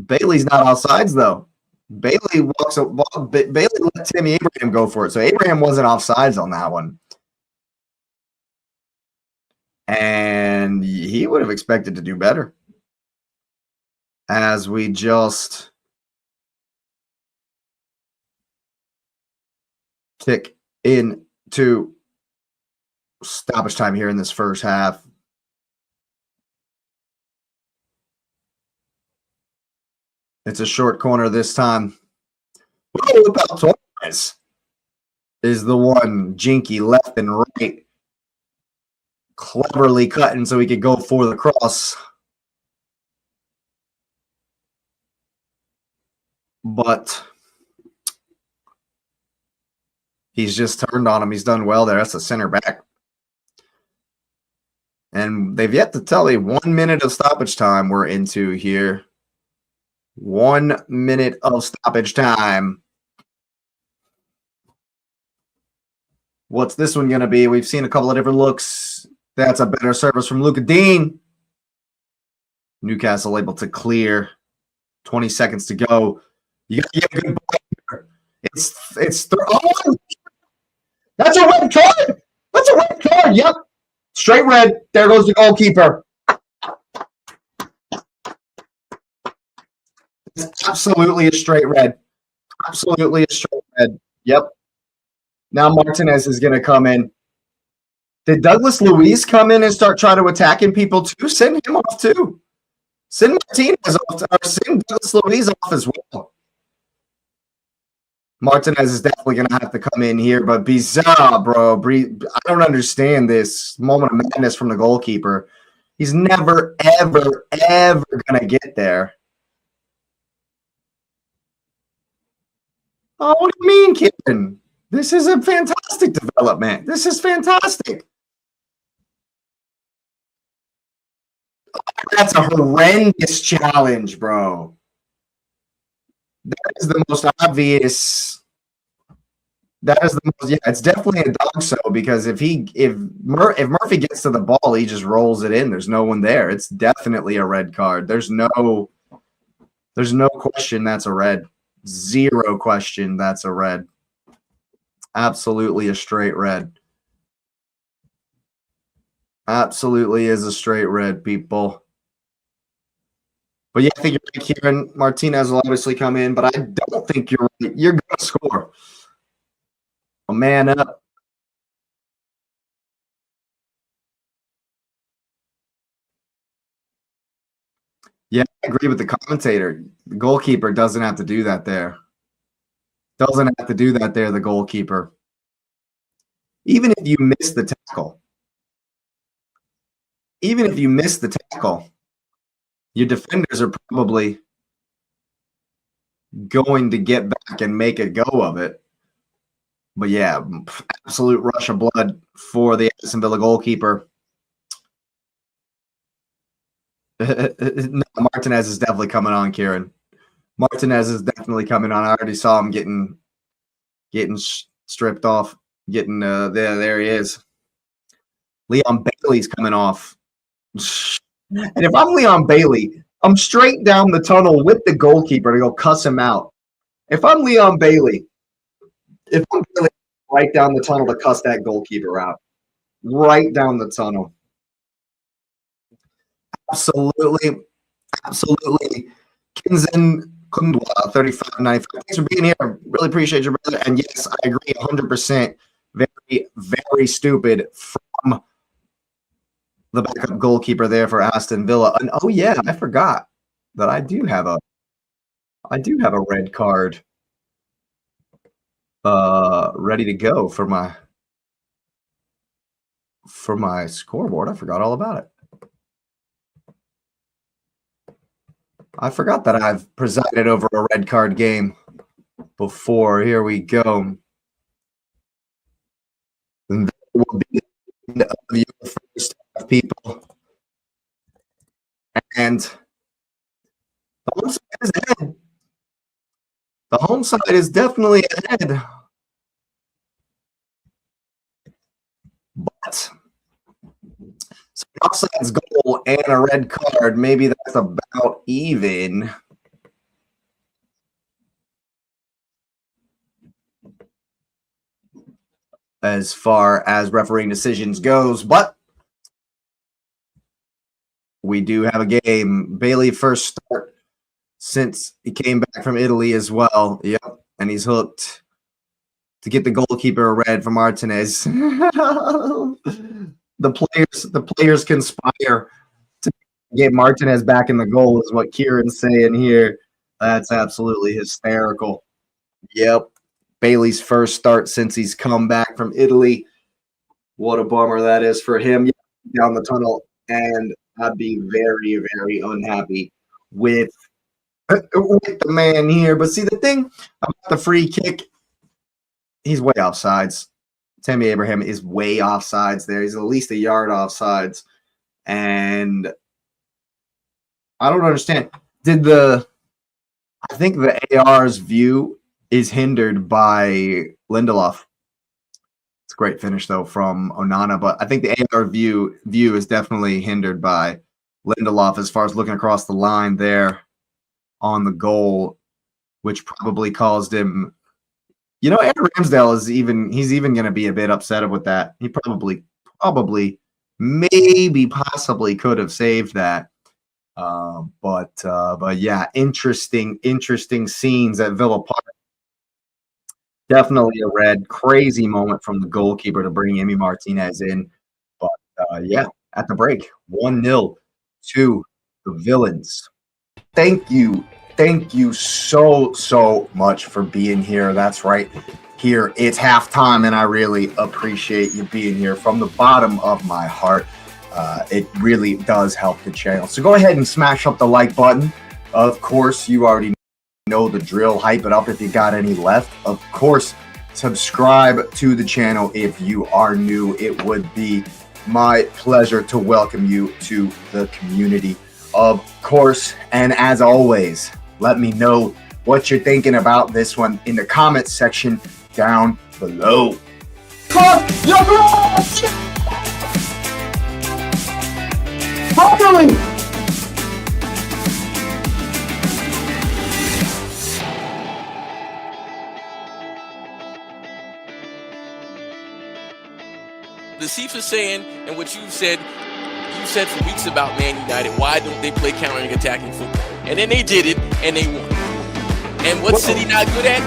Speaker 1: Bailey's not offsides, though. Bailey let Tammy Abraham go for it. So Abraham wasn't offsides on that one. And he would have expected to do better. As we just kick into stoppage time here in this first half. It's a short corner this time. Whoa, Pau Torres is the one. Jinky left and right. Cleverly cutting so he could go for the cross. But he's just turned on him. He's done well there. That's a center back. And they've yet to tell you 1 minute of stoppage time we're into here. 1 minute of stoppage time. What's this one going to be? We've seen a couple of different looks. That's a better service from Luka Dean. Newcastle able to clear. 20 seconds to go. You got to get a good ball here. Oh, that's a red card. That's a red card. Yep. Straight red. There goes the goalkeeper. It's absolutely a straight red. Absolutely a straight red. Yep. Now Martinez is going to come in. Did Douglas Luiz come in and start trying to attacking people too? Send him off too. Send Martinez off, or send Douglas Luiz off as well. Martinez is definitely going to have to come in here, but bizarre, bro. I don't understand this moment of madness from the goalkeeper. He's never, ever, ever going to get there. Oh, what do you mean, Kieran? This is a fantastic development. This is fantastic. That's a horrendous challenge, bro. That is the most obvious. That is the most. Yeah, it's definitely a dog so because if Murphy gets to the ball, he just rolls it in. There's no one there. It's definitely a red card. There's no question that's a red. Zero question that's a red. Absolutely a straight red. Absolutely is a straight red, people. But yeah, I think you're right, Kieran. Martinez will obviously come in, but I don't think you're right. You're going to score. A man up. Yeah, I agree with the commentator. The goalkeeper doesn't have to do that there. Doesn't have to do that there, the goalkeeper. Even if you miss the tackle. Even if you miss the tackle, your defenders are probably going to get back and make a go of it. But yeah, absolute rush of blood for the Aston Villa goalkeeper. No, Martinez is definitely coming on, Kieran. Martinez is definitely coming on. I already saw him getting stripped off. There he is. Leon Bailey's coming off. And if I'm Leon Bailey, I'm straight down the tunnel with the goalkeeper to go cuss him out. If I'm Leon Bailey, right down the tunnel to cuss that goalkeeper out. Right down the tunnel. Absolutely. Kinzen Kundwa, 35.95. Thanks for being here. Really appreciate you, brother. And yes, I agree 100%. Very, very stupid from the backup goalkeeper there for Aston Villa. And oh yeah, I forgot that I do have a red card ready to go for my scoreboard. I forgot all about it. I forgot that I've presided over a red card game before. Here we go. And that will be the end of your first half, people. And the home side is ahead. The home side is definitely ahead. But so an offsides goal and a red card, maybe that's about even. As far as refereeing decisions goes, but we do have a game. Bailey first start since he came back from Italy as well. Yep, and he's hooked to get the goalkeeper a red for Martinez. The players conspire to get Martinez back in the goal is what Kieran's saying here. That's absolutely hysterical. Yep. Bailey's first start since he's come back from Italy. What a bummer that is for him. Yeah, down the tunnel, and I'd be very, very unhappy with with the man here. But see, the thing about the free kick, he's way offsides. Tammy Abraham is way offsides there. He's at least a yard offsides. And I don't understand. I think the AR's view is hindered by Lindelof. It's a great finish though from Onana, but I think the AR view is definitely hindered by Lindelof as far as looking across the line there on the goal, which probably caused him. You know, Aaron Ramsdale he's even going to be a bit upset with that. He probably, maybe, possibly could have saved that. But yeah, interesting scenes at Villa Park. Definitely a red. Crazy moment from the goalkeeper to bring Emi Martinez in. But yeah, at the break, 1-0 to the Villains. Thank you so much for being here. That's right. Here, it's halftime, and I really appreciate you being here from the bottom of my heart. It really does help the channel. So go ahead and smash up the like button. Of course, you already know the drill. Hype it up if you got any left. Of course, subscribe to the channel if you are new. It would be my pleasure to welcome you to the community. Of course, and as always, let me know what you're thinking about this one in the comments section down below. Finally!
Speaker 2: The Chiefs are saying, and what you said for weeks about Man United, why don't they play counter-attacking football? And then they did it, and they won. And what's City not good at?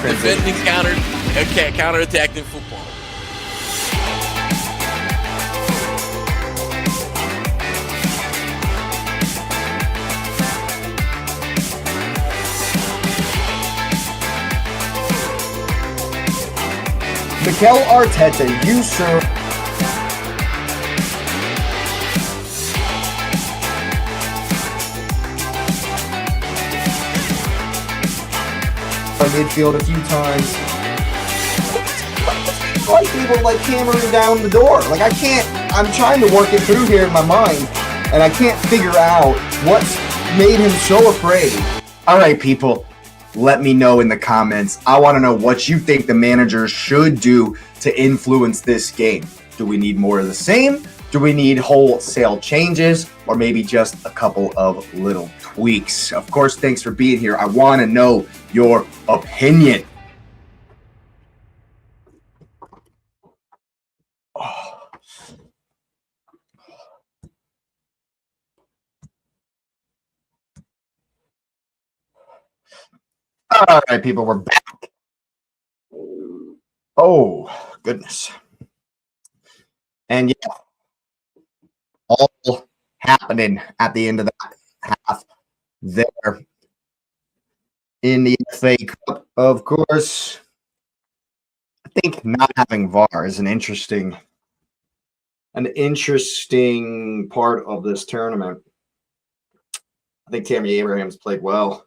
Speaker 2: Defending counter-attacking football.
Speaker 1: Mikel Arteta, you sir. Midfield a few times. Like people like hammering down the door. Like I'm trying to work it through here in my mind, and I can't figure out what's made him so afraid. All right, people. Let me know in the comments. I want to know what you think the managers should do to influence this game. Do we need more of the same? Do we need wholesale changes? Or maybe just a couple of little tweaks? Of course, thanks for being here. I want to know your opinion. All right, people, we're back. Oh, goodness. And yeah, all happening at the end of that half there in the FA Cup, of course. I think not having VAR is an interesting part of this tournament. I think Tammy Abraham's played well.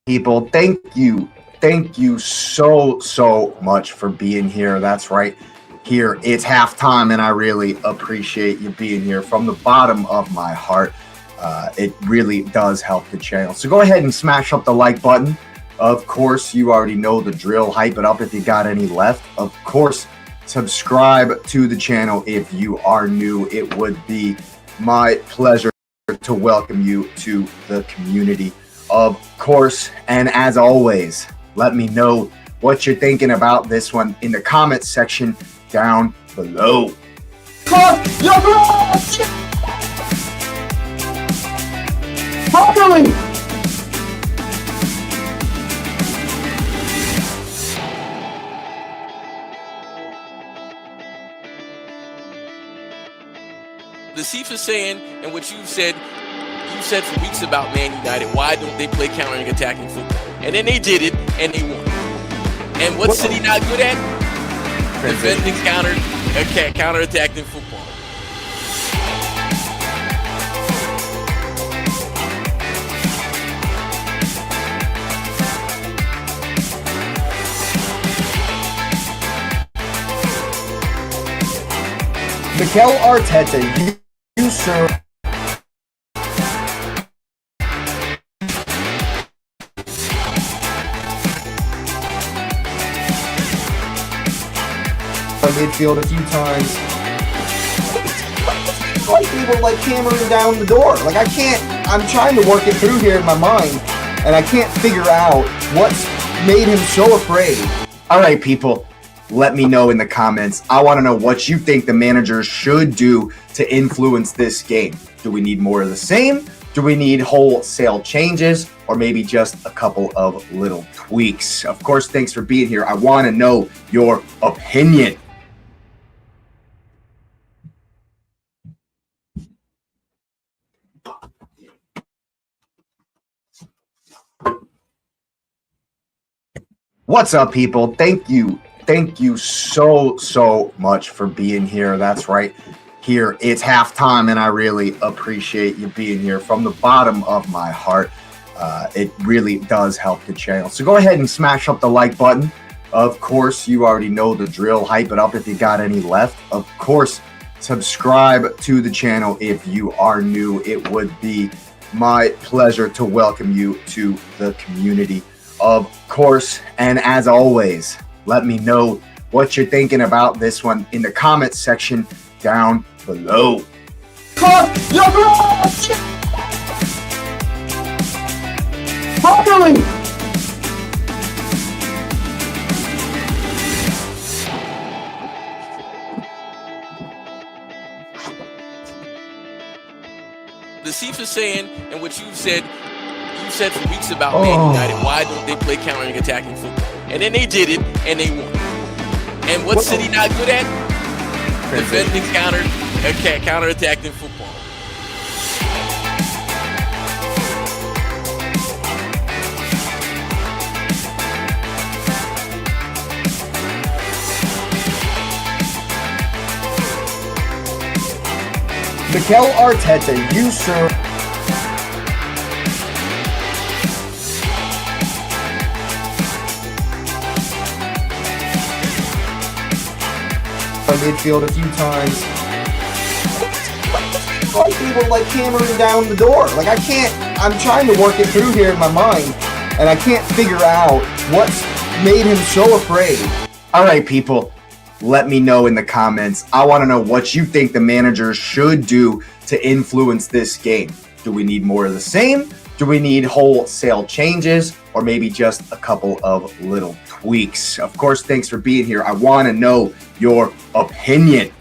Speaker 1: People, thank you so much for being here. That's right. Here, it's halftime, and I really appreciate you being here from the bottom of my heart. It really does help the channel. So go ahead and smash up the like button. Of course, you already know the drill. Hype it up if you got any left. Of course, subscribe to the channel if you are new. It would be my pleasure to welcome you to the community. Of course, and as always, let me know what you're thinking about this one in the comments section down below. Finally!
Speaker 2: Chief is saying, and what you said for weeks about Man United, why don't they play countering attacking football? And then they did it, and they won. And what's City not good at? Defending counter-attacking football.
Speaker 1: Mikel Arteta, you sir. Midfield a few times. Like people like hammering down the door. Like I'm trying to work it through here in my mind, and I can't figure out what's made him so afraid. All right, people, let me know in the comments. I want to know what you think the manager should do to influence this game. Do we need more of the same? Do we need wholesale changes, or maybe just a couple of little tweaks? Of course, thanks for being here. I want to know your opinion. What's up, people? Thank you so much for being here. That's right, here it's halftime, and I really appreciate you being here from the bottom of my heart. It really does help the channel, so go ahead and smash up the like button. Of course, you already know the drill. Hype it up if you got any left. Of course, subscribe to the channel if you are new. It would be my pleasure to welcome you to the community. Of course, and as always, let me know what you're thinking about this one in the comments section down below. Finally!
Speaker 2: The Chief is saying, and what you said for weeks about Man United, why don't they play countering attacking football? And then they did it, and they won. And what's City not good at? Defending counter-attacking football.
Speaker 1: Mikel Arteta, you sir. Midfield a few times. Like people like hammering down the door. Like I'm trying to work it through here in my mind, and I can't figure out what's made him so afraid. All right, people, let me know in the comments. I want to know what you think the manager should do to influence this game. Do we need more of the same? Do we need wholesale changes, or maybe just a couple of little tweaks? Of course, thanks for being here. I want to know your opinion.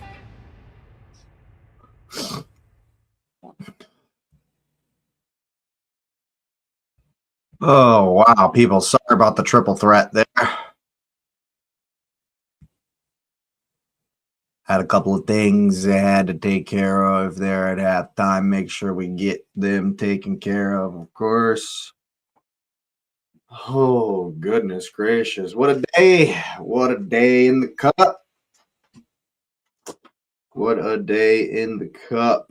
Speaker 1: Oh, wow, people. Sorry about the triple threat there. Had a couple of things I had to take care of there at halftime. Make sure we get them taken care of course. Oh, goodness gracious. What a day. What a day in the cup. What a day in the cup.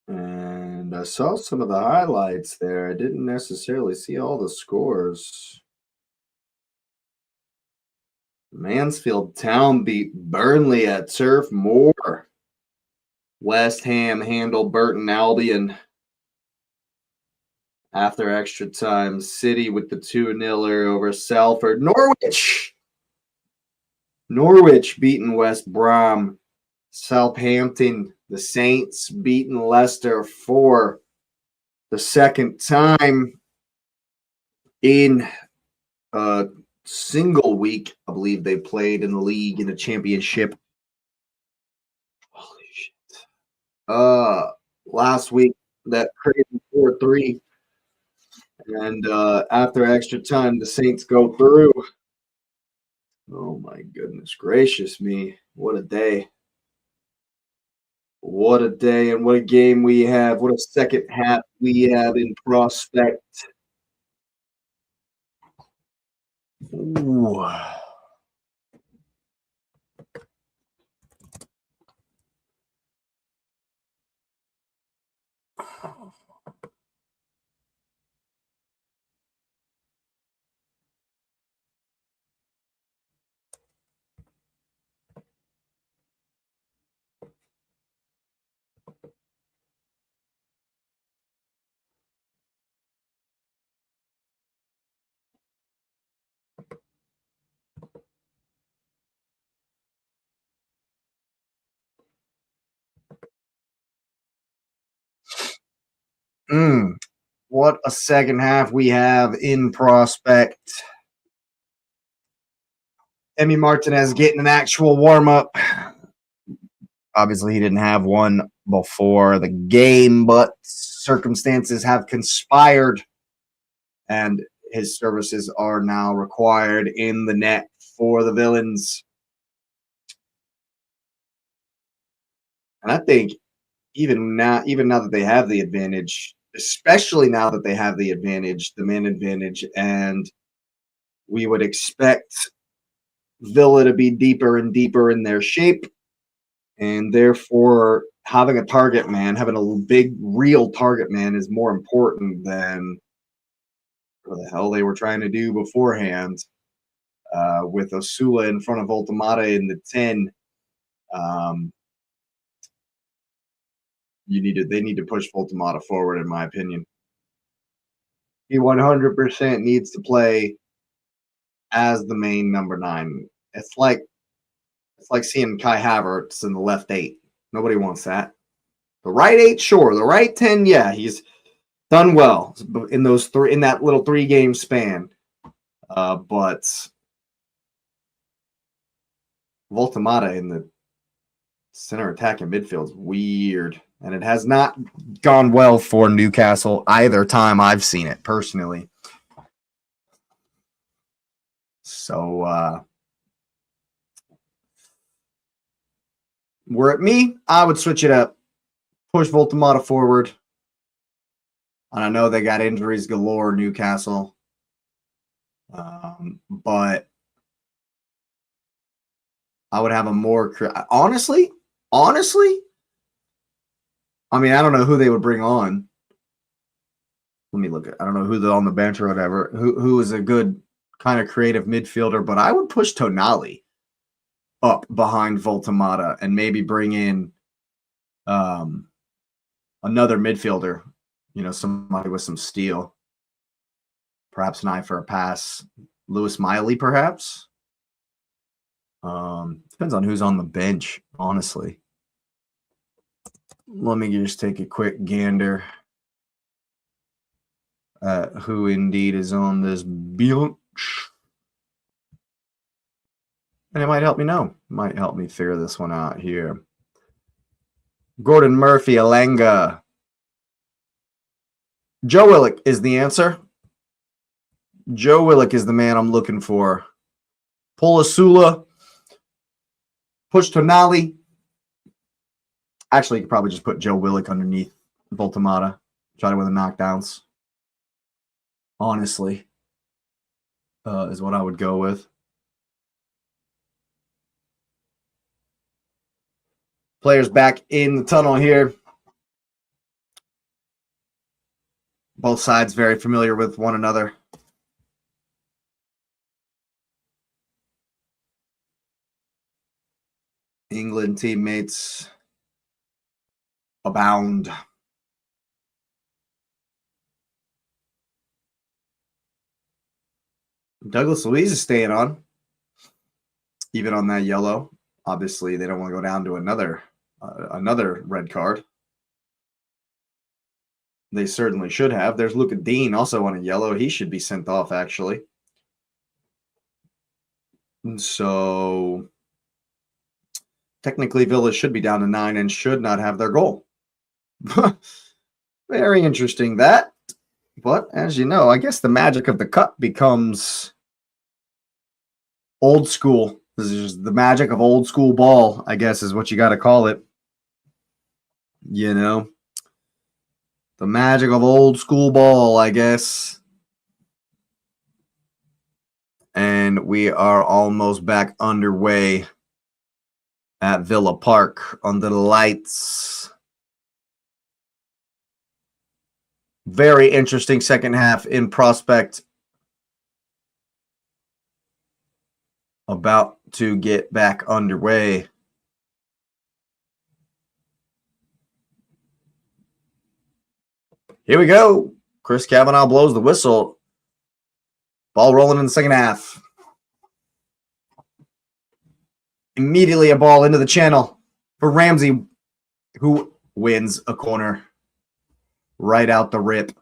Speaker 1: And I saw some of the highlights there. I didn't necessarily see all the scores. Mansfield Town beat Burnley at Turf Moor. West Ham handled Burton Albion after extra time. City with the 2-0 over Salford. Norwich beating West Brom. Southampton, the Saints beating Leicester for the second time in a single week. I believe they played in the league in the championship. Holy shit. Last week, that crazy 4-3. And after extra time, the Saints go through. Oh my goodness gracious me. What a day. What a day and what a game we have. What a second half we have in prospect. Ooh. What a second half we have in prospect. Emi Martinez getting an actual warm up. Obviously, he didn't have one before the game, but circumstances have conspired, and his services are now required in the net for the Villains. And I think even now that they have the advantage, especially now that they have the advantage, the man advantage, and we would expect Villa to be deeper and deeper in their shape, and therefore having a target man, having a big real target man is more important than what the hell they were trying to do beforehand with Osula in front of Voltamata in the 10. They need to push Voltamata forward, in my opinion. He 100% needs to play as the main number 9. It's like seeing Kai Havertz in the left 8. Nobody wants that. The right 8, sure. The right 10, yeah, he's done well in that little 3-game span. But Voltamata in the center attacking midfield is weird, and it has not gone well for Newcastle either time I've seen it personally. So were it me, I would switch it up, push Voltamata forward. And I know they got injuries galore, Newcastle, but I would have a more honestly. I mean, I don't know who they would bring on. Let me look at. I don't know who's on the bench or whatever. Who is a good kind of creative midfielder, but I would push Tonali up behind Voltamata and maybe bring in another midfielder. Somebody with some steel. Perhaps an eye for a pass. Lewis Miley, perhaps. Depends on who's on the bench, honestly. Let me just take a quick gander at who indeed is on this bench. And it might help me know. Might help me figure this one out here. Gordon Murphy, Alanga. Joe Willock is the answer. Joe Willock is the man I'm looking for. Pull Asula. Push Tonali. Actually, you could probably just put Joe Willock underneath Voltamata. Try to win the knockdowns. Honestly, is what I would go with. Players back in the tunnel here. Both sides very familiar with one another. England teammates abound. Douglas Luiz is staying on, even on that yellow. Obviously, they don't want to go down to another red card. They certainly should have. There's Luca Dean also on a yellow. He should be sent off, actually. And so technically, Villa should be down to 9 and should not have their goal. Very interesting that. But as you know, I guess the magic of the cup becomes old school. This is just the magic of old school ball, I guess, is what you got to call it. You know, the magic of old school ball, I guess. And we are almost back underway at Villa Park under the lights. Very interesting second half in prospect. About to get back underway. Here we go. Chris Cavanaugh blows the whistle. Ball rolling in the second half. Immediately a ball into the channel for Ramsey, who wins a corner right out the rip.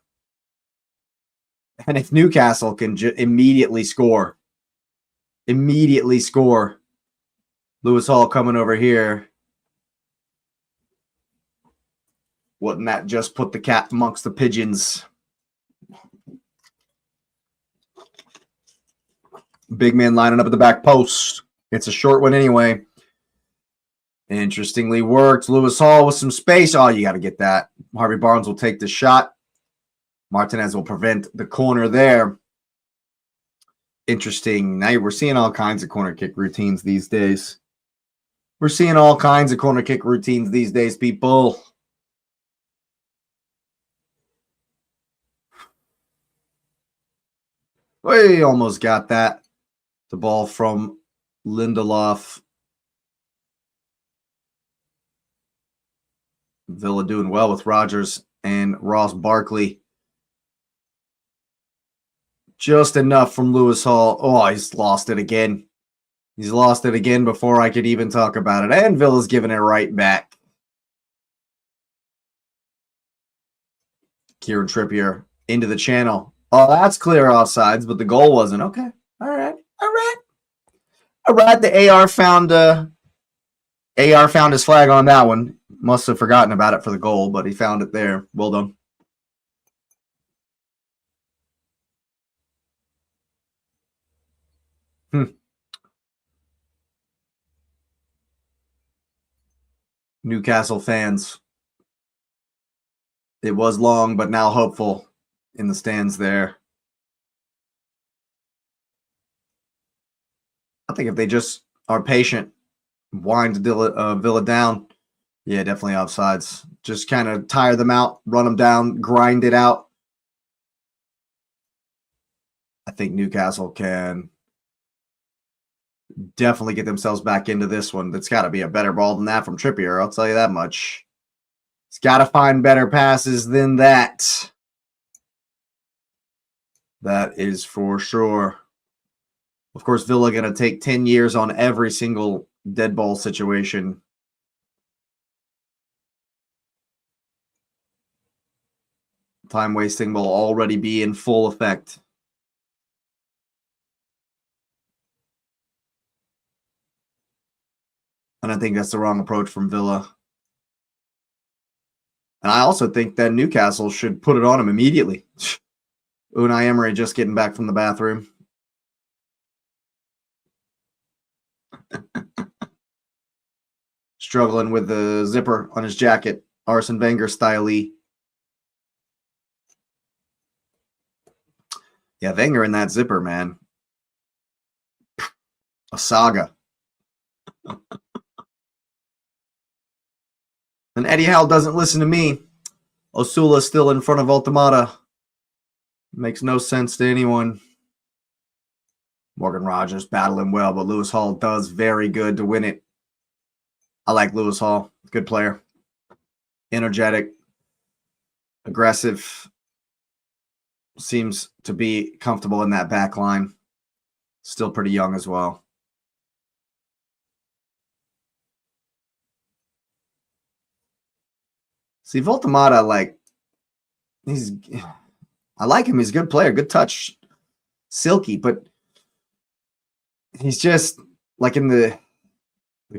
Speaker 1: And if Newcastle can immediately score, Lewis Hall coming over here. Wouldn't that just put the cat amongst the pigeons? Big man lining up at the back post. It's a short one anyway. Interestingly worked. Lewis Hall with some space. Oh, you got to get that. Harvey Barnes will take the shot. Martinez will prevent the corner there. Interesting. Now we're seeing all kinds of corner kick routines these days. People. We almost got that. The ball from Lindelof. Villa doing well with Rodgers and Ross Barkley. Just enough from Lewis Hall. Oh, he's lost it again. Before I could even talk about it. And Villa's giving it right back. Kieran Trippier into the channel. Oh, that's clear offsides, but the goal wasn't. Okay. All right. The AR found his flag on that one. Must have forgotten about it for the goal, but he found it there. Well done. Newcastle fans. It was long, but now hopeful in the stands there. I think if they just are patient, wind Villa down, yeah, definitely offsides. Just kind of tire them out, run them down, grind it out. I think Newcastle can definitely get themselves back into this one. That's got to be a better ball than that from Trippier. I'll tell you that much. He's got to find better passes than that. That is for sure. Of course, Villa going to take 10 years on every single dead ball situation. Time wasting will already be in full effect. And I think that's the wrong approach from Villa. And I also think that Newcastle should put it on him immediately. Unai Emery just getting back from the bathroom. Struggling with the zipper on his jacket. Arsene Wenger style-y. Yeah, Wenger in that zipper, man. A saga. And Eddie Howe doesn't listen to me. Osula's still in front of Ultimata. Makes no sense to anyone. Morgan Rogers battling well, but Lewis Hall does very good to win it. I like Lewis Hall. Good player. Energetic. Aggressive. Seems to be comfortable in that back line. Still pretty young as well. See, Voltamata, I like him. He's a good player, good touch, silky, but he's just like in the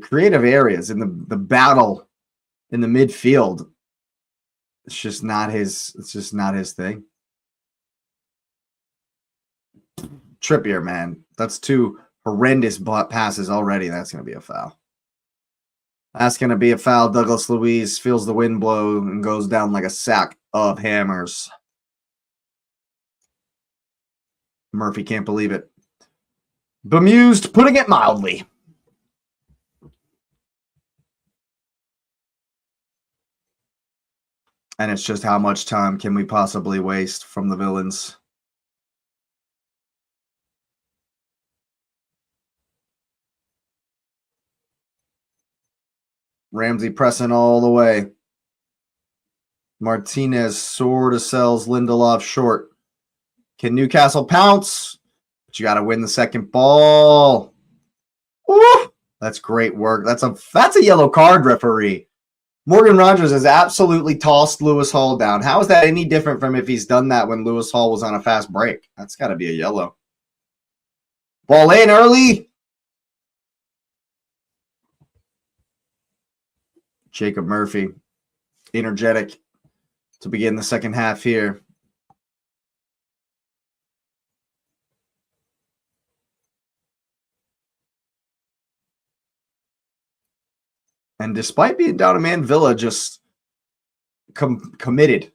Speaker 1: creative areas, in the battle in the midfield. It's just not his thing. Trippier, man, that's two horrendous passes already. That's going to be a foul. That's going to be a foul. Douglas Luiz feels the wind blow and goes down like a sack of hammers. Murphy can't believe it. Bemused, putting it mildly. And it's just how much time can we possibly waste from the villains? Ramsey pressing all the way. Martinez sort of sells Lindelof short. Can Newcastle pounce? But you got to win the second ball. Woo! That's great work. That's a yellow card, referee. Morgan Rogers has absolutely tossed Lewis Hall down. How is that any different from if he's done that when Lewis Hall was on a fast break? That's got to be a yellow. Ball in early. Jacob Murphy, energetic to begin the second half here. And despite being down a man, Villa just committed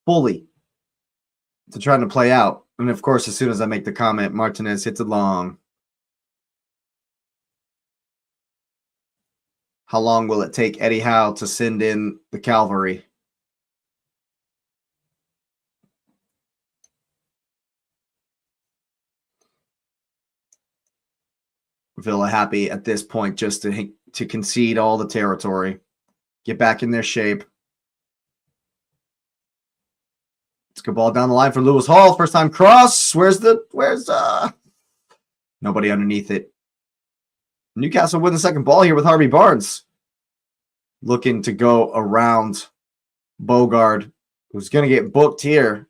Speaker 1: fully to trying to play out. And of course, as soon as I make the comment, Martinez hits it long. How long will it take Eddie Howe to send in the cavalry? Villa happy at this point just to concede all the territory, get back in their shape. It's a good ball down the line for Lewis Hall. First time cross. Where's nobody underneath it. Newcastle win the second ball here with Harvey Barnes. Looking to go around Bogard, who's going to get booked here.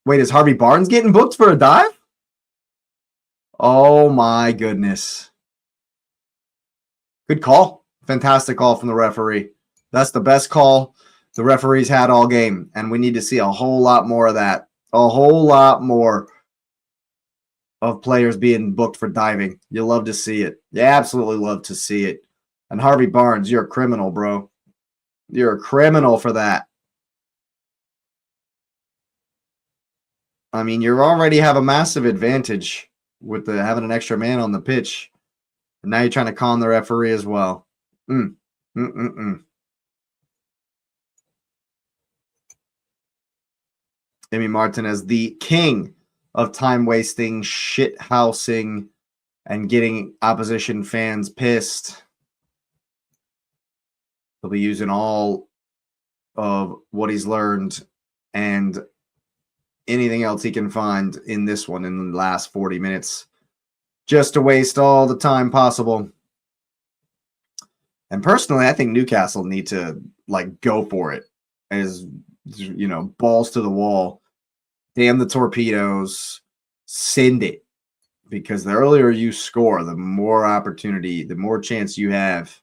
Speaker 1: Wait, is Harvey Barnes getting booked for a dive? Oh my goodness. Good call. Fantastic call from the referee. That's the best call the referees had all game, and we need to see a whole lot more of that. A whole lot more of players being booked for diving. You love to see it. You absolutely love to see it. And Harvey Barnes, you're a criminal, bro. You're a criminal for that. I mean, you already have a massive advantage with having an extra man on the pitch. And now you're trying to con the referee as well. Emi Martinez, the king of time-wasting, shit-housing, and getting opposition fans pissed. He'll be using all of what he's learned and anything else he can find in this one in the last 40 minutes just to waste all the time possible. And personally, I think Newcastle need to go for it, as balls to the wall. Damn the torpedoes, send it, because the earlier you score, the more opportunity, the more chance you have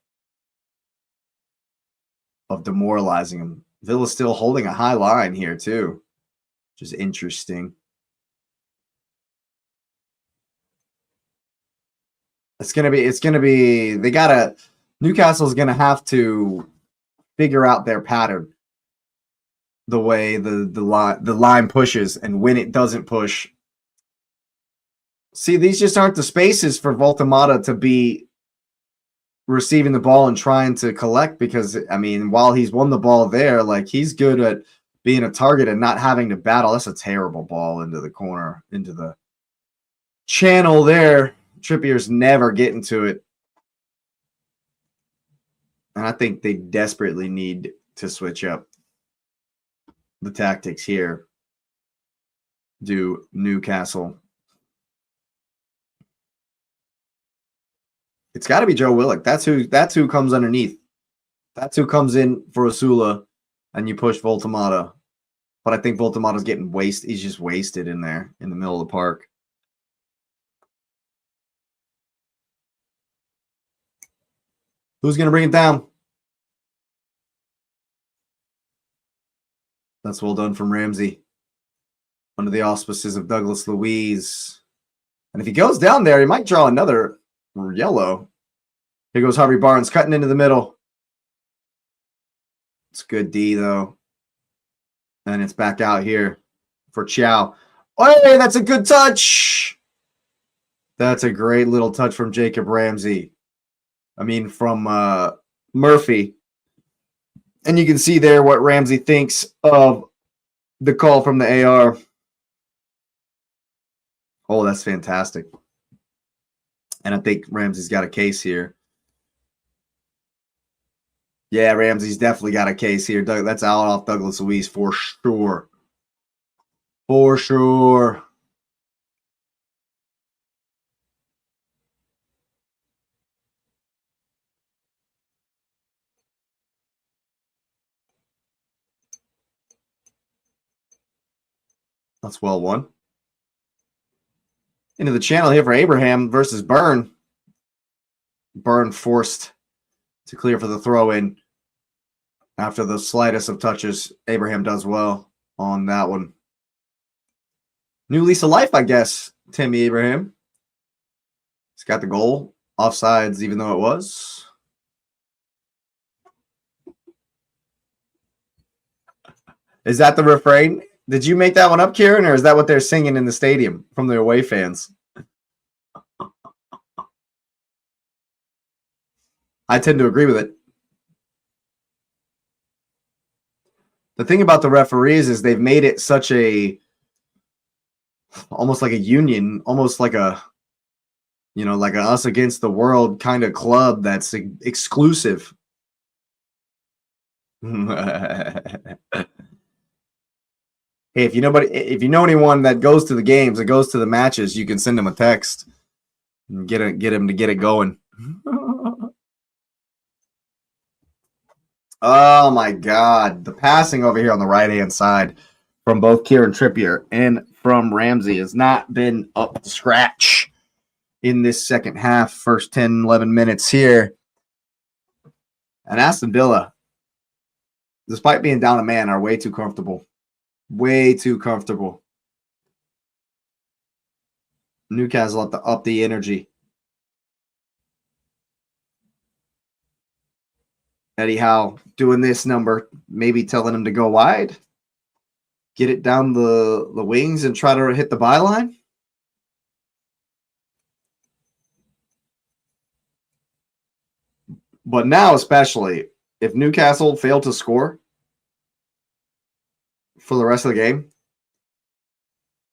Speaker 1: of demoralizing them. Villa's still holding a high line here too, which is interesting. Newcastle's gonna have to figure out their pattern, the way the line pushes, and when it doesn't push. See, these just aren't the spaces for Voltemata to be receiving the ball and trying to collect, because, I mean, while he's won the ball there, he's good at being a target and not having to battle. That's a terrible ball into the corner, into the channel there. Trippier's never getting to it. And I think they desperately need to switch up the tactics here. Do Newcastle. It's got to be Joe Willock. That's who comes underneath. That's who comes in for Asula, and you push Voltemata. But I think Voltemata's getting wasted. He's just wasted in there in the middle of the park. Who's going to bring it down? That's well done from Ramsey. Under the auspices of Douglas Luiz. And if he goes down there, he might draw another yellow. Here goes Harvey Barnes cutting into the middle. It's good D, though. And it's back out here for Chow. Oh, hey, that's a good touch. That's a great little touch from Jacob Ramsey. I mean, from Murphy. And you can see there what Ramsey thinks of the call from the AR. Oh, that's fantastic. And I think Ramsey's got a case here. Yeah, Ramsey's definitely got a case here. That's out off Douglas Luiz for sure. For sure. That's well won. Into the channel here for Abraham versus Byrne. Byrne forced to clear for the throw-in. After the slightest of touches, Abraham does well on that one. New lease of life, I guess, Tammy Abraham. He's got the goal. Offsides, even though it was. Is that the refrain? Did you make that one up, Kieran, or is that what they're singing in the stadium from the away fans? I tend to agree with it. The thing about the referees is they've made it such a, almost like a union, almost like a, you know, like a us against the world kind of club that's exclusive. Hey, if you know anyone that goes to the games, that goes to the matches, you can send them a text and get him to get it going. Oh my God. The passing over here on the right-hand side from both Kieran Trippier and from Ramsey has not been up to scratch in this second half, first 10, 11 minutes here. And Aston Villa, despite being down a man, are way too comfortable. Way too comfortable. Newcastle up the energy. Eddie Howe doing this number, maybe telling him to go wide. Get it down the wings and try to hit the byline. But now, especially, if Newcastle failed to score for the rest of the game,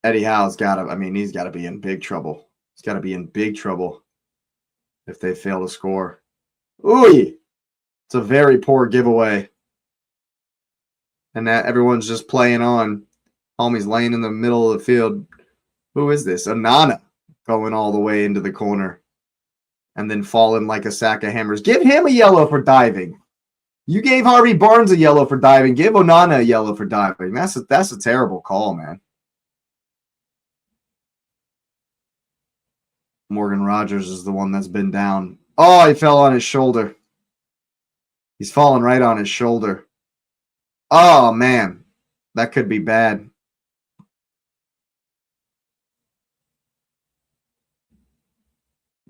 Speaker 1: Eddie Howe's got to, I mean, he's got to be in big trouble. He's got to be in big trouble if they fail to score. Ooh, it's a very poor giveaway. And that everyone's just playing on. Homie's laying in the middle of the field. Who is this? Onana going all the way into the corner. And then falling like a sack of hammers. Give him a yellow for diving. You gave Harvey Barnes a yellow for diving. Give Onana a yellow for diving. That's a terrible call, man. Morgan Rogers is the one that's been down. Oh, he fell on his shoulder. He's fallen right on his shoulder. Oh, man. That could be bad.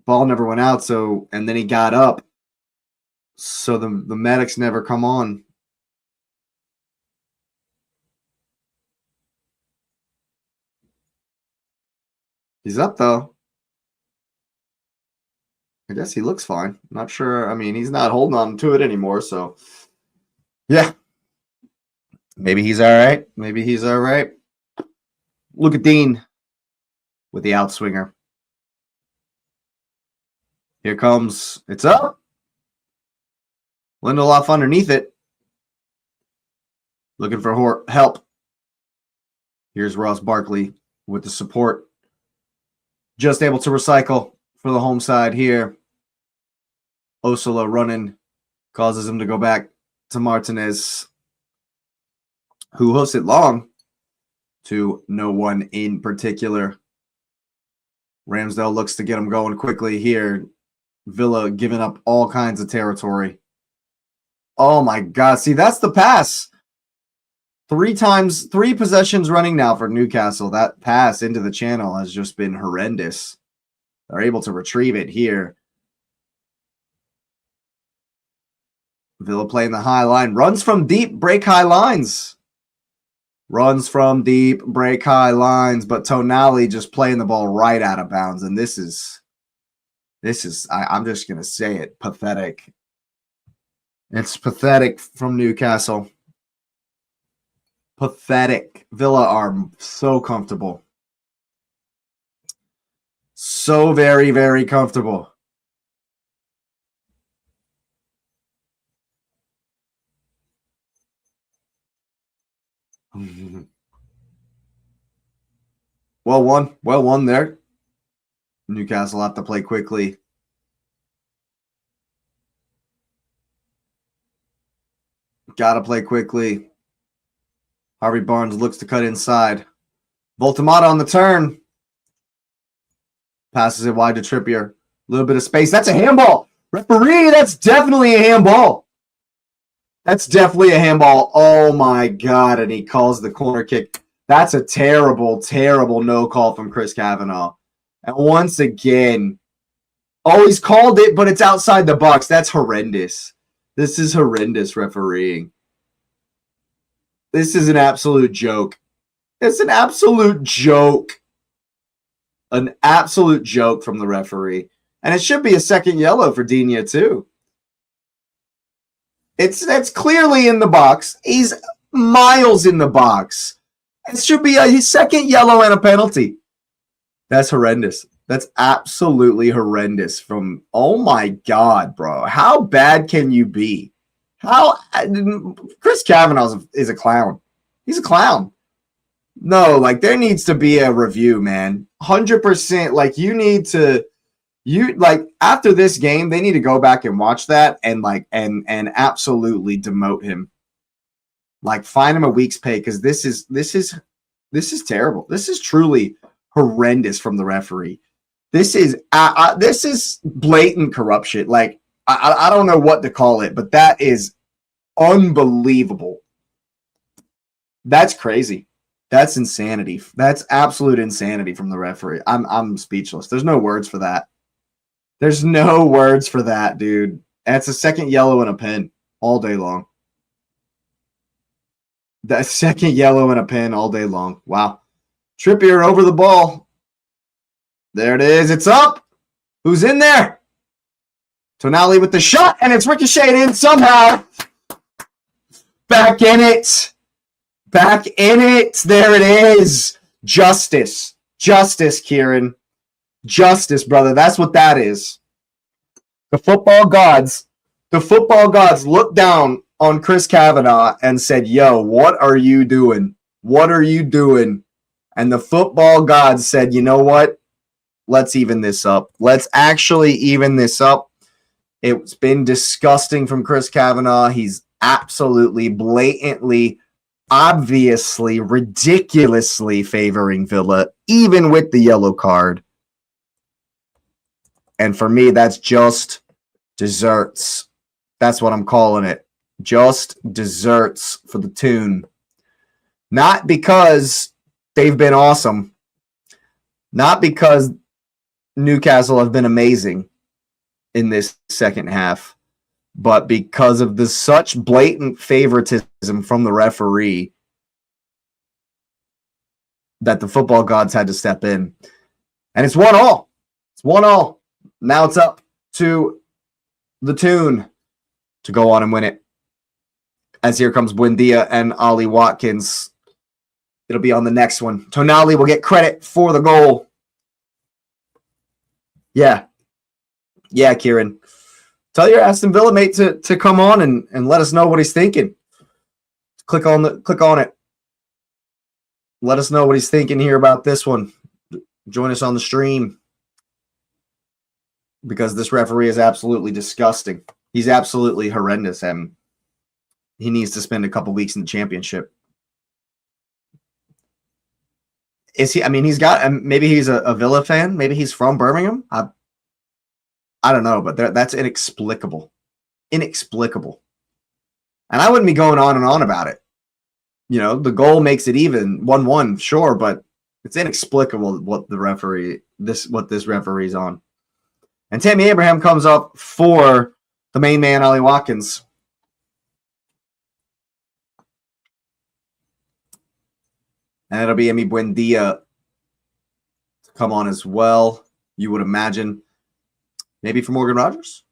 Speaker 1: Ball never went out, and then he got up. So the medics never come on. He's up, though. I guess he looks fine. Not sure. I mean, he's not holding on to it anymore, so yeah. Maybe he's all right. Maybe he's all right. Look at Dean with the outswinger. Here comes, it's up. Lindelof underneath it. Looking for help. Here's Ross Barkley with the support. Just able to recycle for the home side here. Osula running causes him to go back to Martinez, who hoofs it long to no one in particular. Ramsdale looks to get him going quickly here. Villa giving up all kinds of territory. Oh my God. See, that's the pass. 3 possessions running now for Newcastle. That pass into the channel has just been horrendous. They're able to retrieve it here. Villa playing the high line. Runs from deep, break high lines. Runs from deep, break high lines. But Tonali just playing the ball right out of bounds. And this is I'm just going to say it, pathetic. It's pathetic from Newcastle. Pathetic. Villa are so comfortable. So very, very comfortable. Well won there. Newcastle have to play quickly. Gotta play quickly. Harvey Barnes looks to cut inside. Voltamata on the turn. Passes it wide to Trippier. A little bit of space. That's a handball. Referee, that's definitely a handball. That's definitely a handball. Oh my God. And he calls the corner kick. That's a terrible, terrible no call from Chris Kavanagh. And once again, he's called it, but it's outside the box. That's horrendous. This is horrendous refereeing. This is an absolute joke. It's an absolute joke. An absolute joke from the referee. And it should be a second yellow for Digne too. That's clearly in the box. He's miles in the box. It should be his second yellow and a penalty. That's horrendous. That's absolutely horrendous from, oh my God, bro. How bad can you be? Chris Kavanagh is a clown. He's a clown. No, like there needs to be a review, man. 100%. Like after this game, they need to go back and watch that and absolutely demote him. Like find him a week's pay because this is terrible. This is truly horrendous from the referee. This is blatant corruption. Like I don't know what to call it, but that is unbelievable. That's crazy. That's insanity. That's absolute insanity from the referee. I'm speechless. There's no words for that. There's no words for that, dude. That's a second yellow and a pen all day long. That second yellow and a pen all day long. Wow. Trippier over the ball. There it is. It's up. Who's in there? Tonali with the shot, and it's ricocheted in somehow. Back in it. Back in it. There it is. Justice. Justice, Kieran. Justice, brother. That's what that is. The football gods looked down on Chris Kavanagh and said, yo, what are you doing? What are you doing? And the football gods said, you know what? Let's even this up. Let's actually even this up. It's been disgusting from Chris Kavanagh. He's absolutely, blatantly, obviously, ridiculously favoring Villa, even with the yellow card. And for me, that's just desserts. That's what I'm calling it. Just desserts for the tune. Not because they've been awesome. Not because Newcastle have been amazing in this second half, but because of the such blatant favoritism from the referee that the football gods had to step in. And it's 1-1. It's 1-1. Now it's up to the tune to go on and win it. As here comes Buendia and Ollie Watkins. It'll be on the next one. Tonali will get credit for the goal. Yeah. Yeah, Kieran. Tell your Aston Villa mate to come on and let us know what he's thinking. Click on it. Let us know what he's thinking here about this one. Join us on the stream. Because this referee is absolutely disgusting. He's absolutely horrendous, and he needs to spend a couple weeks in the championship. Is he? I mean, maybe he's a Villa fan. Maybe he's from Birmingham. I don't know, but that's inexplicable. Inexplicable. And I wouldn't be going on and on about it. You know, the goal makes it even 1-1, sure, but it's inexplicable what this referee's on. And Tammy Abraham comes up for the main man, Ollie Watkins. And it'll be Emi Buendia to come on as well, you would imagine. Maybe for Morgan Rogers?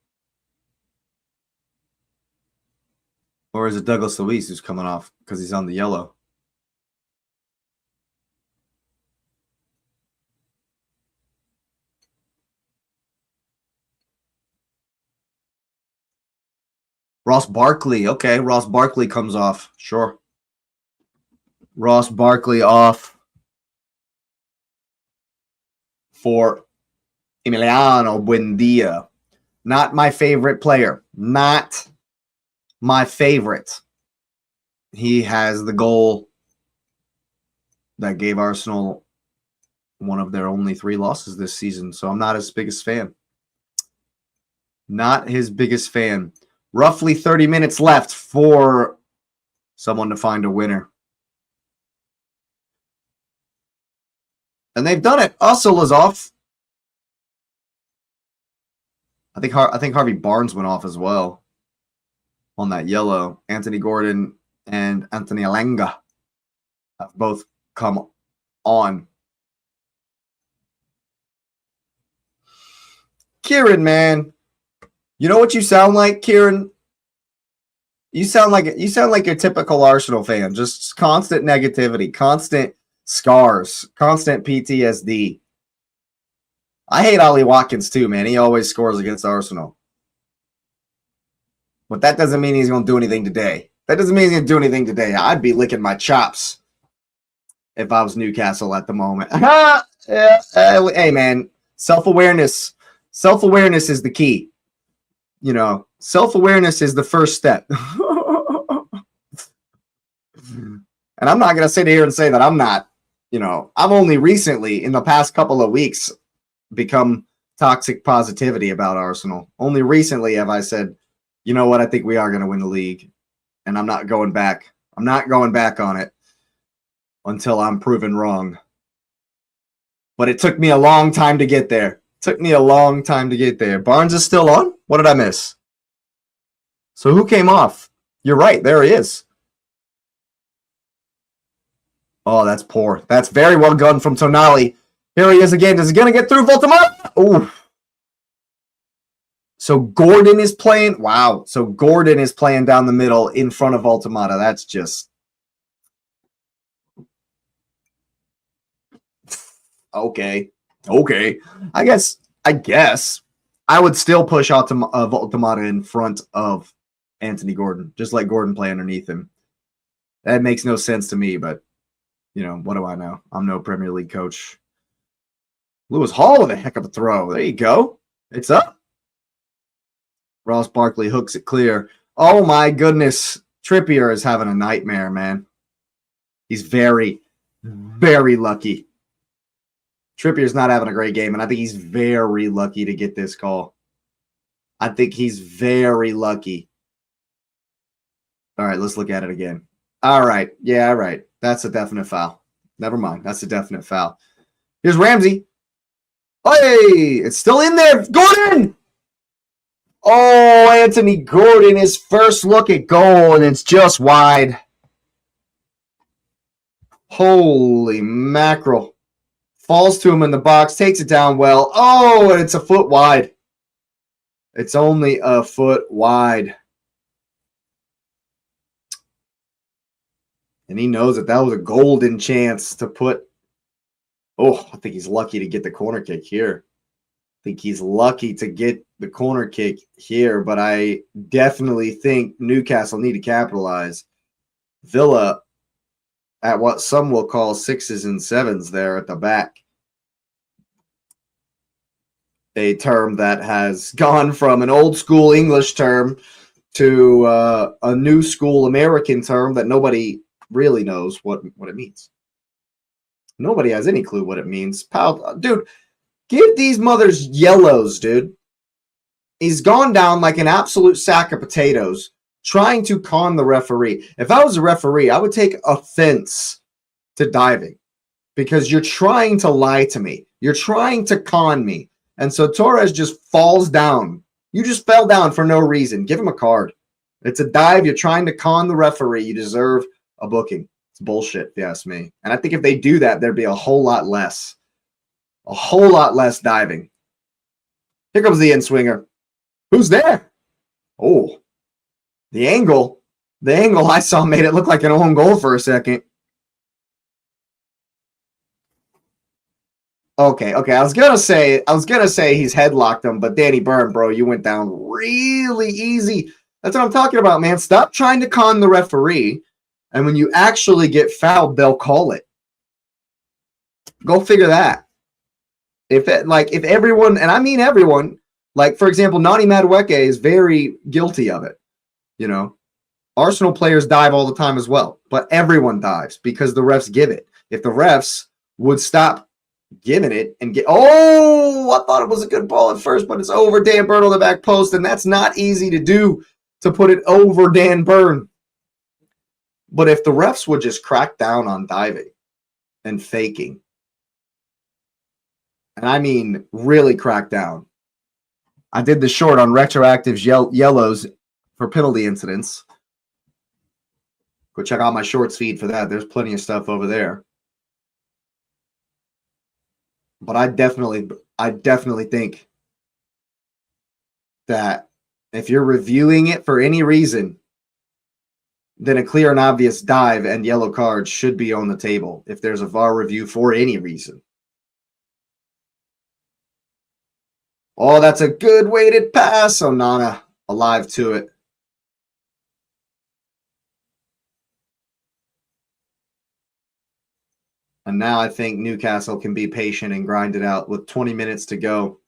Speaker 1: Or is it Douglas Luiz who's coming off because he's on the yellow? Ross Barkley. Okay, Ross Barkley comes off. Sure. Ross Barkley off for Emiliano Buendia. Not my favorite player. Not my favorite. He has the goal that gave Arsenal one of their only 3 losses this season, so I'm not his biggest fan. Not his biggest fan. Roughly 30 minutes left for someone to find a winner. And they've done it. Usul is off. I think Harvey Barnes went off as well on that yellow. Anthony Gordon and Anthony Alanga have both come on. Kieran, man. You know what you sound like, Kieran? You sound like your typical Arsenal fan. Just constant negativity, constant scars, constant PTSD. I hate Ollie Watkins too, man. He always scores against Arsenal. But that doesn't mean he's going to do anything today. That doesn't mean he's going to do anything today. I'd be licking my chops if I was Newcastle at the moment. Hey, man, self-awareness. Self-awareness is the key. You know, self-awareness is the first step. And I'm not going to sit here and say that I'm not, you know, I've only recently, in the past couple of weeks, become toxic positivity about Arsenal. Only recently have I said, you know what, I think we are going to win the league. And I'm not going back. I'm not going back on it until I'm proven wrong. But it took me a long time to get there. Barnes is still on? What did I miss? So who came off? You're right. There he is. Oh, that's poor. That's very well done from Tonali. Here he is again. Is he going to get through Voltamata? Oh. So Gordon is playing. Wow. So Gordon is playing down the middle in front of Voltamata. That's just. Okay. I guess I would still push Voltamata in front of Anthony Gordon. Just let Gordon play underneath him. That makes no sense to me, but, you know, what do I know? I'm no Premier League coach. Lewis Hall with a heck of a throw. There you go. It's up. Ross Barkley hooks it clear. Oh, my goodness. Trippier is having a nightmare, man. He's very, very lucky. Trippier's not having a great game, and I think he's very lucky to get this call. I think he's very lucky. All right, let's look at it again. All right. Yeah, all right. That's a definite foul. Never mind. That's a definite foul. Here's Ramsey. Hey, it's still in there. Gordon! Oh, Anthony Gordon, his first look at goal, and it's just wide. Holy mackerel. Falls to him in the box, takes it down well. Oh, and it's a foot wide. It's only a foot wide. And he knows that was a golden chance to put. Oh, I think he's lucky to get the corner kick here. But I definitely think Newcastle need to capitalize. Villa at what some will call 6s and 7s there at the back. A term that has gone from an old school English term to a new school American term that nobody really knows what it means. Nobody has any clue what it means. Pal, dude, give these mothers yellows, dude. He's gone down like an absolute sack of potatoes trying to con the referee. If I was a referee, I would take offense to diving because you're trying to lie to me. You're trying to con me. And so Torres just falls down. You just fell down for no reason. Give him a card. It's a dive. You're trying to con the referee. You deserve a booking. It's bullshit, if you ask me. And I think if they do that, there'd be a whole lot less diving. Here comes the in-swinger. Who's there? Oh, the angle I saw made it look like an own goal for a second. Okay. I was gonna say he's headlocked him, but Danny Byrne, bro, you went down really easy. That's what I'm talking about, man. Stop trying to con the referee, and when you actually get fouled, they'll call it. Go figure that. If everyone, and I mean everyone, like for example, Nani Madueke is very guilty of it. You know, Arsenal players dive all the time as well, but everyone dives because the refs give it. If the refs would stop giving it and I thought it was a good ball at first, but it's over Dan Burn on the back post, and that's not easy to do, to put it over Dan Burn. But if the refs would just crack down on diving and faking, and I mean really crack down. I did the short on retroactive yellows for penalty incidents. Go check out my shorts feed for that. There's plenty of stuff over there. But I definitely think that if you're reviewing it for any reason, then a clear and obvious dive and yellow card should be on the table if there's a VAR review for any reason. Oh, that's a good weighted pass. Onana alive to it. And now I think Newcastle can be patient and grind it out with 20 minutes to go.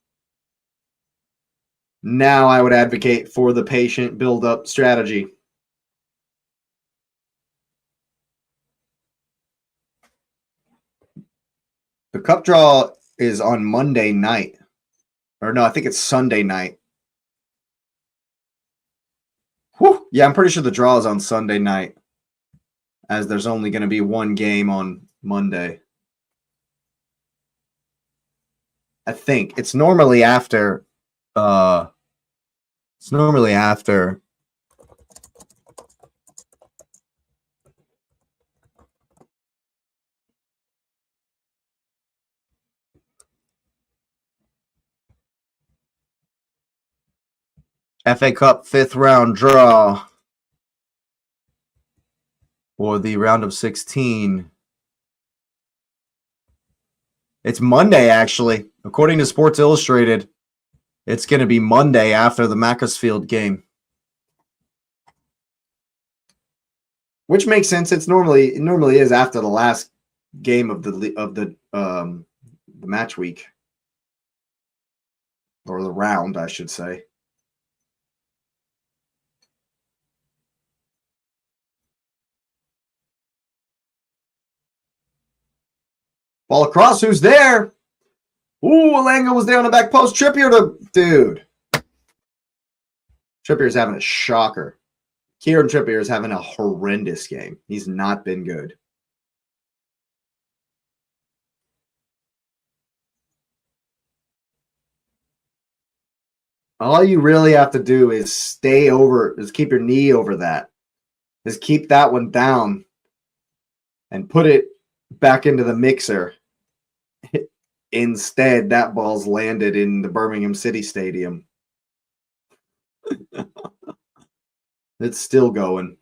Speaker 1: Now I would advocate for the patient build-up strategy. The cup draw is on Monday night. Or no, I think it's Sunday night. Whew. Yeah, I'm pretty sure the draw is on Sunday night, as there's only going to be one game on Monday. I think it's normally after FA Cup 5th round draw, or the round of 16. It's Monday, actually. According to Sports Illustrated, it's going to be Monday after the Macclesfield game. Which makes sense. It normally is after the last game of the match week, or the round, I should say. Ball across. Who's there? Ooh, Alanga was there on the back post. Dude. Trippier's having a shocker. Kieran Trippier is having a horrendous game. He's not been good. All you really have to do is keep your knee over that. Just keep that one down and put it back into the mixer. Instead, that ball's landed in the Birmingham City Stadium. It's still going.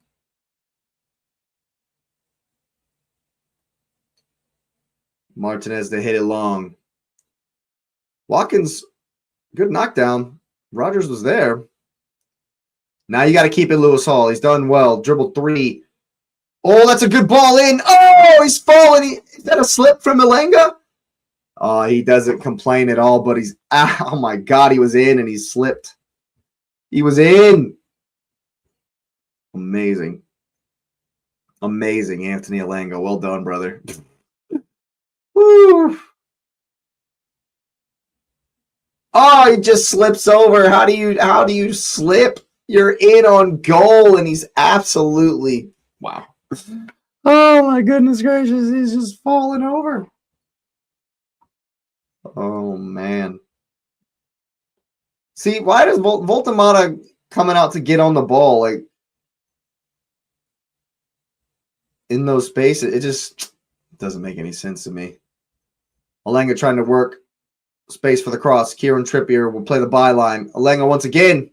Speaker 1: Martinez to hit it long. Watkins, good knockdown. Rogers was there. Now you got to keep it Lewis Hall. He's done well. Dribbled 3. Oh, that's a good ball in. Oh, he's falling. Is that a slip from Alanga? Oh, he doesn't complain at all, but he's, oh my God, he was in and he slipped. He was in. Amazing. Amazing, Anthony Alanga. Well done, brother. Woo. Oh, he just slips over. How do you slip? You're in on goal, and he's absolutely, wow. Oh my goodness gracious, he's just falling over. Oh man. See, why does Voltamata coming out to get on the ball? Like, in those spaces. It just doesn't make any sense to me. Alenga trying to work space for the cross. Kieran Trippier will play the byline. Alenga once again.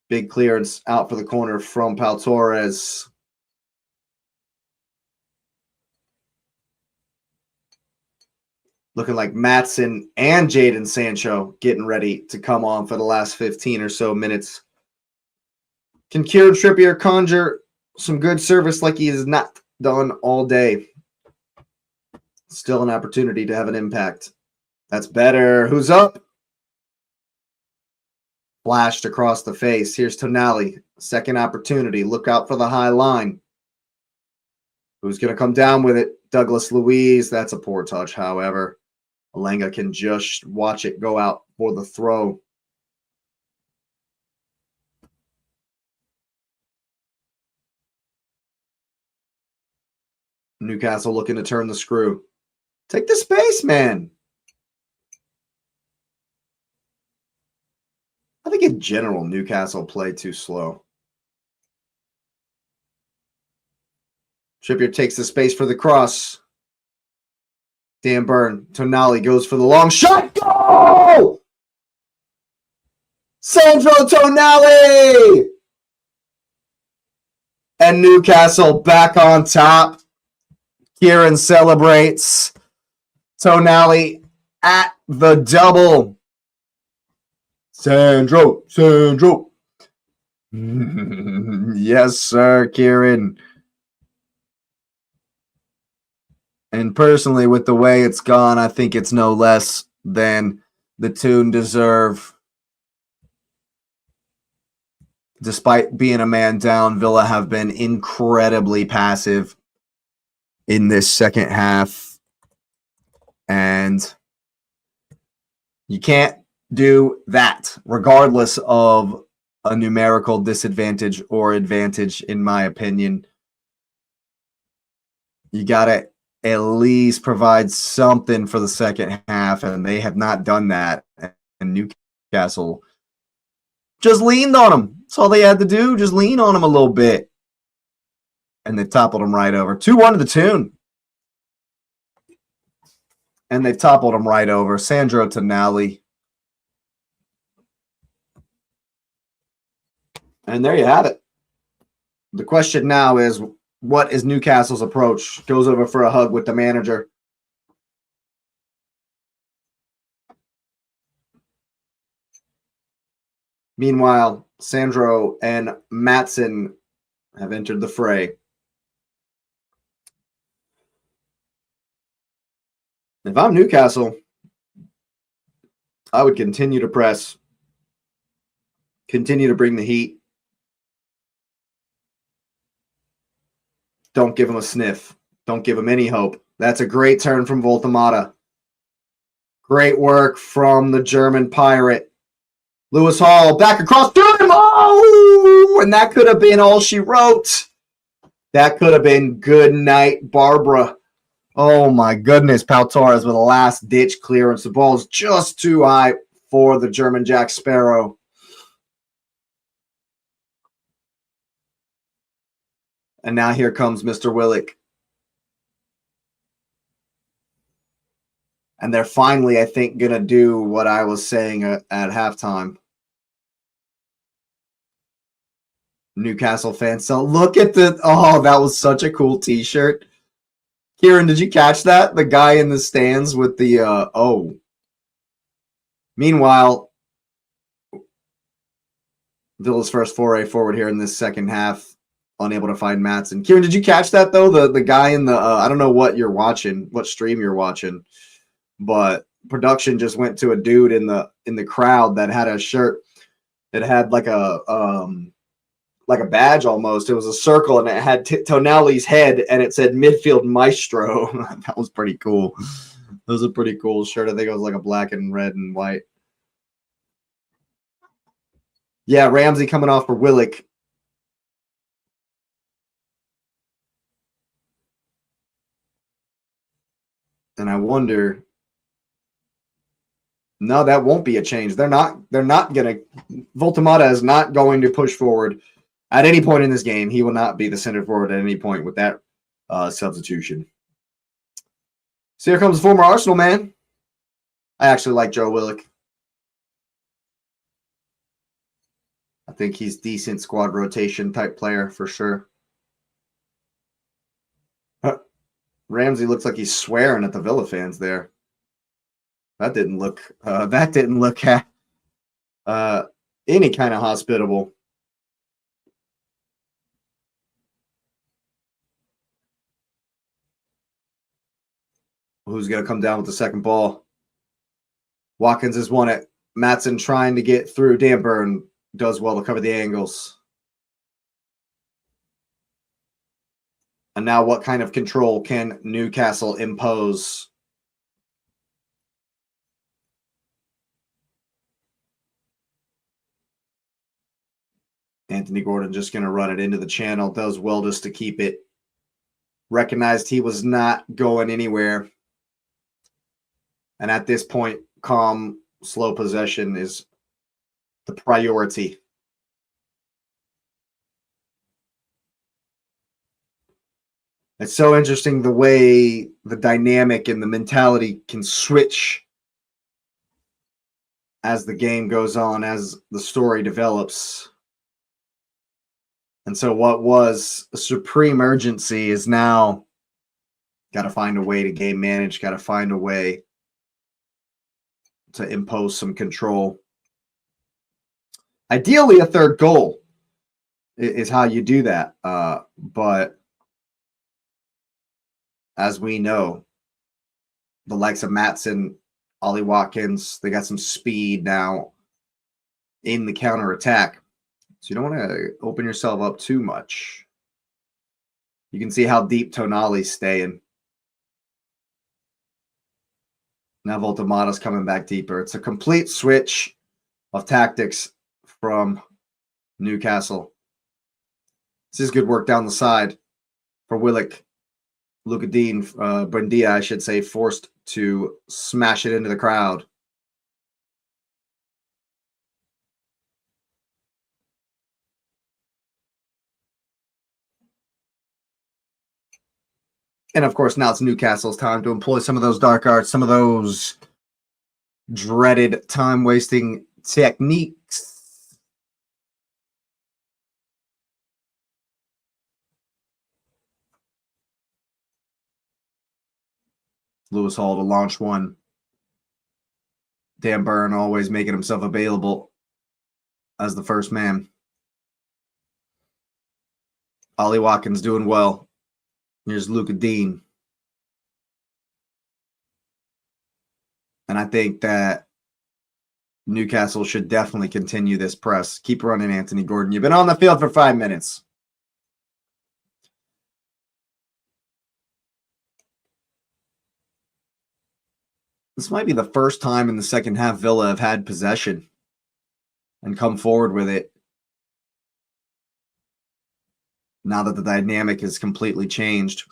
Speaker 1: Big clearance out for the corner from Pau Torres. Looking like Maatsen and Jadon Sancho getting ready to come on for the last 15 or so minutes. Can Kieran Trippier conjure some good service like he has not done all day? Still an opportunity to have an impact. That's better. Who's up? Flashed across the face. Here's Tonali. Second opportunity. Look out for the high line. Who's going to come down with it? Douglas Luiz. That's a poor touch, however. Alenga can just watch it go out for the throw. Newcastle looking to turn the screw. Take the space, man. I think in general, Newcastle played too slow. Trippier takes the space for the cross. Dan Burn. Tonali goes for the long shot. Goal! Sandro Tonali! And Newcastle back on top. Kieran celebrates. Tonali at the double. Sandro. Yes, sir, Kieran. And personally, with the way it's gone, I think it's no less than the Toon deserve. Despite being a man down, Villa have been incredibly passive in this second half. And you can't do that, regardless of a numerical disadvantage or advantage, in my opinion. You got to at least provide something for the second half, and they have not done that. And Newcastle just leaned on them. That's all they had to do, just lean on them a little bit. And they toppled them right over. 2-1 to the Toon. And they toppled them right over. Sandro Tonali. And there you have it. The question now is, what is Newcastle's approach? Goes over for a hug with the manager. Meanwhile, Sandro and Maatsen have entered the fray. If I'm Newcastle, I would continue to press. Continue to bring the heat. Don't give him a sniff. Don't give him any hope. That's a great turn from Voltemata. Great work from the German Pirate. Lewis Hall back across to him. Oh! And that could have been all she wrote. That could have been good night, Barbara. Oh my goodness. Pau Torres with a last-ditch clearance. The ball is just too high for the German Jack Sparrow. And now here comes Mr. Willick. And they're finally, I think, going to do what I was saying at halftime. Newcastle fans. So look at the... Oh, that was such a cool T-shirt. Kieran, did you catch that? The guy in the stands with the... Oh. Meanwhile, Villa's first foray forward here in this second half. Unable to find Maatsen. Kieran, did you catch that though? The guy in the I don't know what you're watching, what stream you're watching, but production just went to a dude in the crowd that had a shirt that had like a badge almost. It was a circle and it had Tonali's head and it said midfield maestro. That was pretty cool. That was a pretty cool shirt. I think it was like a black and red and white. Yeah, Ramsey coming off for Willick. And I wonder, no, that won't be a change. They're not going to, Voltemata is not going to push forward At any point in this game, he will not be the center forward at any point with that substitution. So here comes the former Arsenal man. I actually like Joe Willock. I think he's decent squad rotation type player for sure. Ramsey looks like he's swearing at the Villa fans there. That didn't look any kind of hospitable. Who's going to come down with the second ball? Watkins has won it. Maatsen trying to get through. Dan Burn does well to cover the angles. And now what kind of control can Newcastle impose? Anthony Gordon just going to run it into the channel. Does well just to keep it. Recognized he was not going anywhere. And at this point, calm, slow possession is the priority. It's so interesting the way the dynamic and the mentality can switch as the game goes on, as the story develops. And so what was a supreme urgency is now got to find a way to game manage, got to find a way to impose some control. Ideally, a third goal is how you do that. But as we know, the likes of Maatsen, Ollie Watkins, they got some speed now in the counterattack. So you don't want to open yourself up too much. You can see how deep Tonali's staying. Now Voltamata's coming back deeper. It's a complete switch of tactics from Newcastle. This is good work down the side for Willock. Luka Dean, Buendia, I should say, forced to smash it into the crowd. And of course, now it's Newcastle's time to employ some of those dark arts, some of those dreaded time-wasting techniques. Lewis Hall to launch one. Dan Burn always making himself available as the first man. Ollie Watkins doing well. Here's Luka Dean. And I think that Newcastle should definitely continue this press. Keep running, Anthony Gordon. You've been on the field for 5 minutes. This might be the first time in the second half Villa have had possession and come forward with it. Now that the dynamic has completely changed.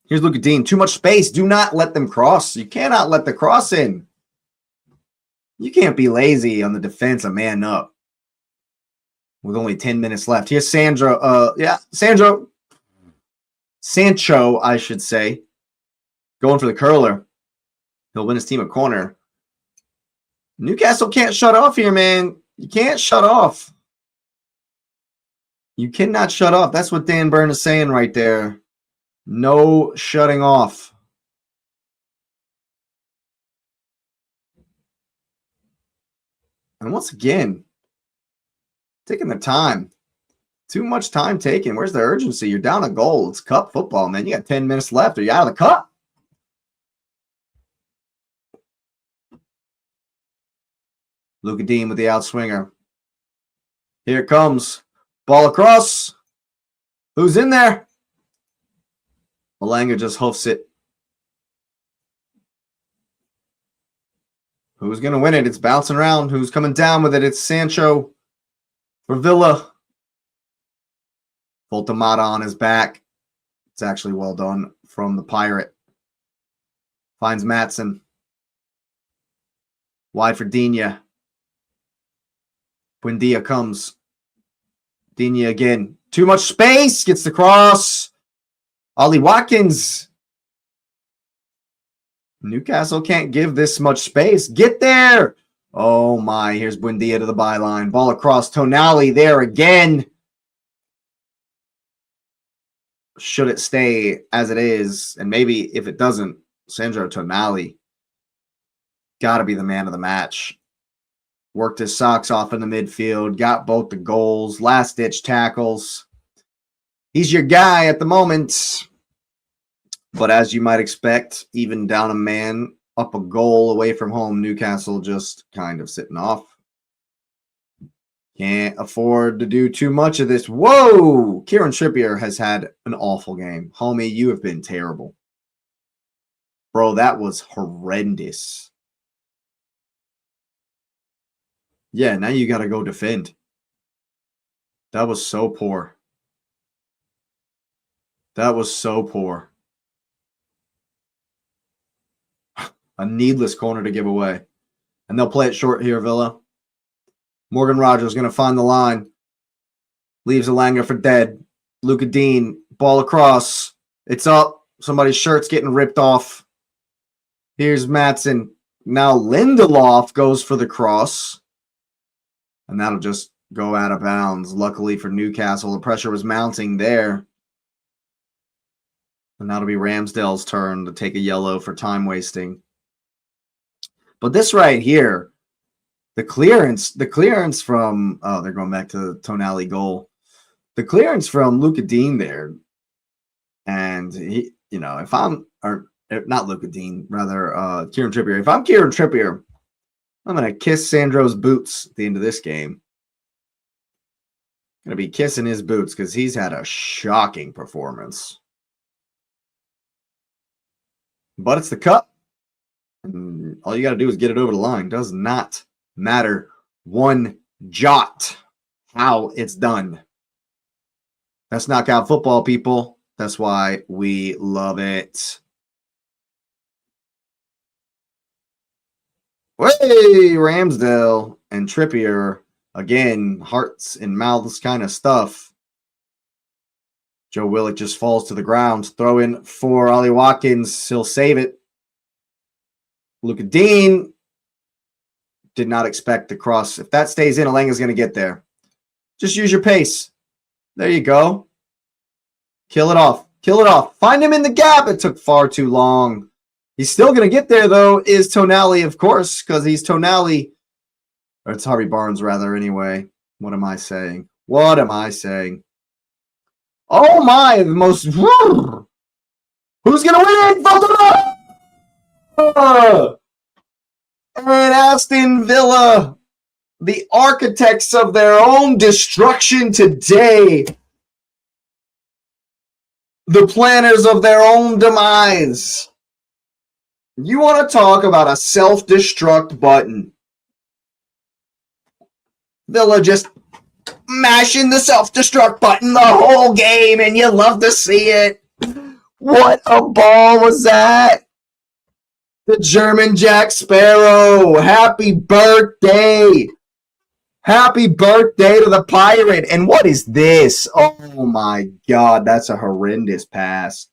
Speaker 1: Here's Luka Dean. Too much space. Do not let them cross. You cannot let the cross in. You can't be lazy on the defense, a man up. With only 10 minutes left. Here's Sancho, I should say. Going for the curler. He'll win his team a corner. Newcastle can't shut off here, man. You can't shut off. You cannot shut off. That's what Dan Burn is saying right there. No shutting off. And once again, taking the time. Too much time taken. Where's the urgency? You're down a goal. It's cup football, man. You got 10 minutes left. Are you out of the cup? Luka Dean with the outswinger. Here it comes. Ball across. Who's in there? Malanga just hoofs it. Who's going to win it? It's bouncing around. Who's coming down with it? It's Sancho for Villa. Voltamata on his back. It's actually well done from the Pirate. Finds Maatsen. Wide for Digne. Buendia comes. Digne again. Too much space. Gets the cross. Ollie Watkins. Newcastle can't give this much space. Get there. Oh my. Here's Buendia to the byline. Ball across. Tonali there again. Should it stay as it is? And maybe if it doesn't, Sandro Tonali got to be the man of the match. Worked his socks off in the midfield. Got both the goals. Last-ditch tackles. He's your guy at the moment. But as you might expect, even down a man, up a goal away from home, Newcastle just kind of sitting off. Can't afford to do too much of this. Whoa! Kieran Trippier has had an awful game. Homie, you have been terrible. Bro, that was horrendous. Yeah, now you got to go defend. That was so poor. That was so poor. A needless corner to give away. And they'll play it short here, Villa. Morgan Rogers going to find the line. Leaves Elanga for dead. Luka Dean, ball across. It's up. Somebody's shirt's getting ripped off. Here's Maatsen. Now Lindelof goes for the cross. And that'll just go out of bounds. Luckily for Newcastle, the pressure was mounting there. And that'll be Ramsdale's turn to take a yellow for time wasting. But this right here, the clearance from, oh, they're going back to the Tonali goal. The clearance from Luka Dean there. And, he, you know, if I'm, or not Luka Dean, rather Kieran Trippier. If I'm Kieran Trippier, I'm going to kiss Sandro's boots at the end of this game. Going to be kissing his boots because he's had a shocking performance. But it's the cup. And all you got to do is get it over the line. Does not matter one jot how it's done. That's knockout football, people. That's why we love it. Hey, Ramsdale and Trippier. Again, hearts and mouths kind of stuff. Joe Willock just falls to the ground. Throw in for Ollie Watkins. He'll save it. Luka Dean did not expect the cross. If that stays in, Elanga's going to get there. Just use your pace. There you go. Kill it off. Kill it off. Find him in the gap. It took far too long. He's still going to get there, though, is Tonali, of course, because he's Tonali. Or it's Harvey Barnes, rather, anyway. What am I saying? What am I saying? Oh, my. The most... Who's going to win it? And Aston Villa, the architects of their own destruction today. The planners of their own demise. You want to talk about a self-destruct button. Villa just mashing the self-destruct button the whole game, and you love to see it. What a ball was that? The German Jack Sparrow. Happy birthday. Happy birthday to the Pirate. And what is this? Oh, my God. That's a horrendous pass.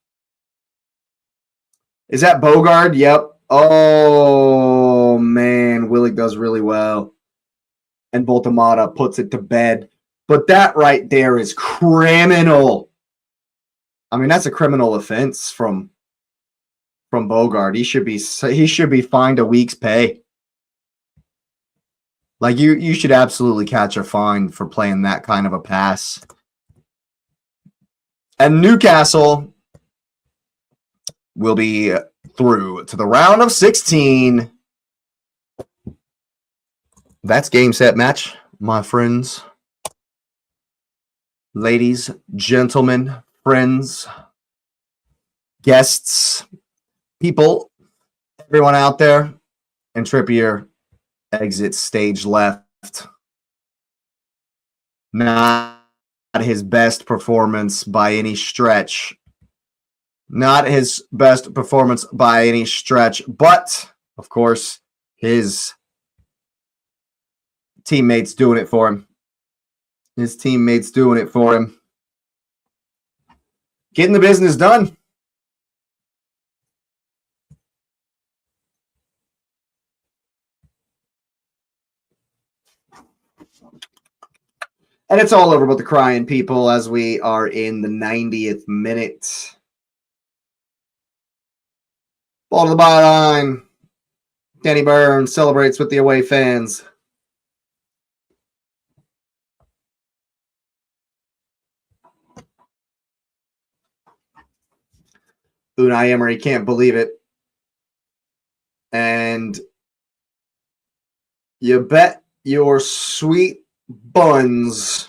Speaker 1: Is that Bogard? Yep. Oh, man. Willick does really well. And Voltamata puts it to bed. But that right there is criminal. I mean, that's a criminal offense from Bogard. He should be fined a week's pay. Like you should absolutely catch a fine for playing that kind of a pass. And Newcastle will be through to the round of 16. That's game, set, match, my friends. Ladies, gentlemen, friends, guests, people, everyone out there. And Trippier exits stage left. Not his best performance by any stretch. Not his best performance by any stretch. But, of course, his teammates doing it for him. His teammates doing it for him. Getting the business done. And it's all over with the crying people as we are in the 90th minute. Ball to the byline. Danny Burns celebrates with the away fans. Unai Emery can't believe it. And you bet your sweet buns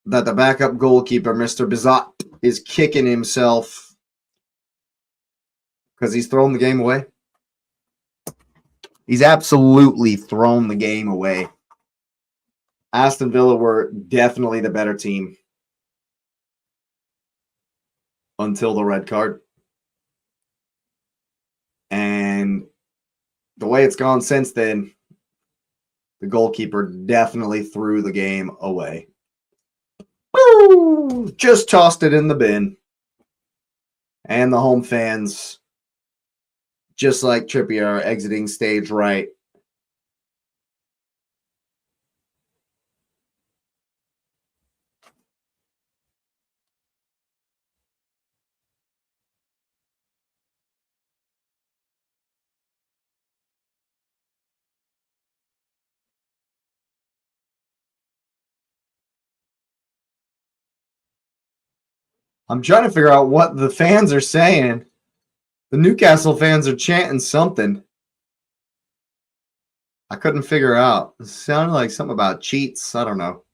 Speaker 1: that the backup goalkeeper, Mr. Bizot, is kicking himself because he's thrown the game away. He's absolutely thrown the game away. Aston Villa were definitely the better team until the red card. And the way it's gone since then, the goalkeeper definitely threw the game away. Woo! Just tossed it in the bin. And the home fans, just like Trippier, are exiting stage right. I'm trying to figure out what the fans are saying. The Newcastle fans are chanting something. I couldn't figure out. It sounded like something about cheats. I don't know.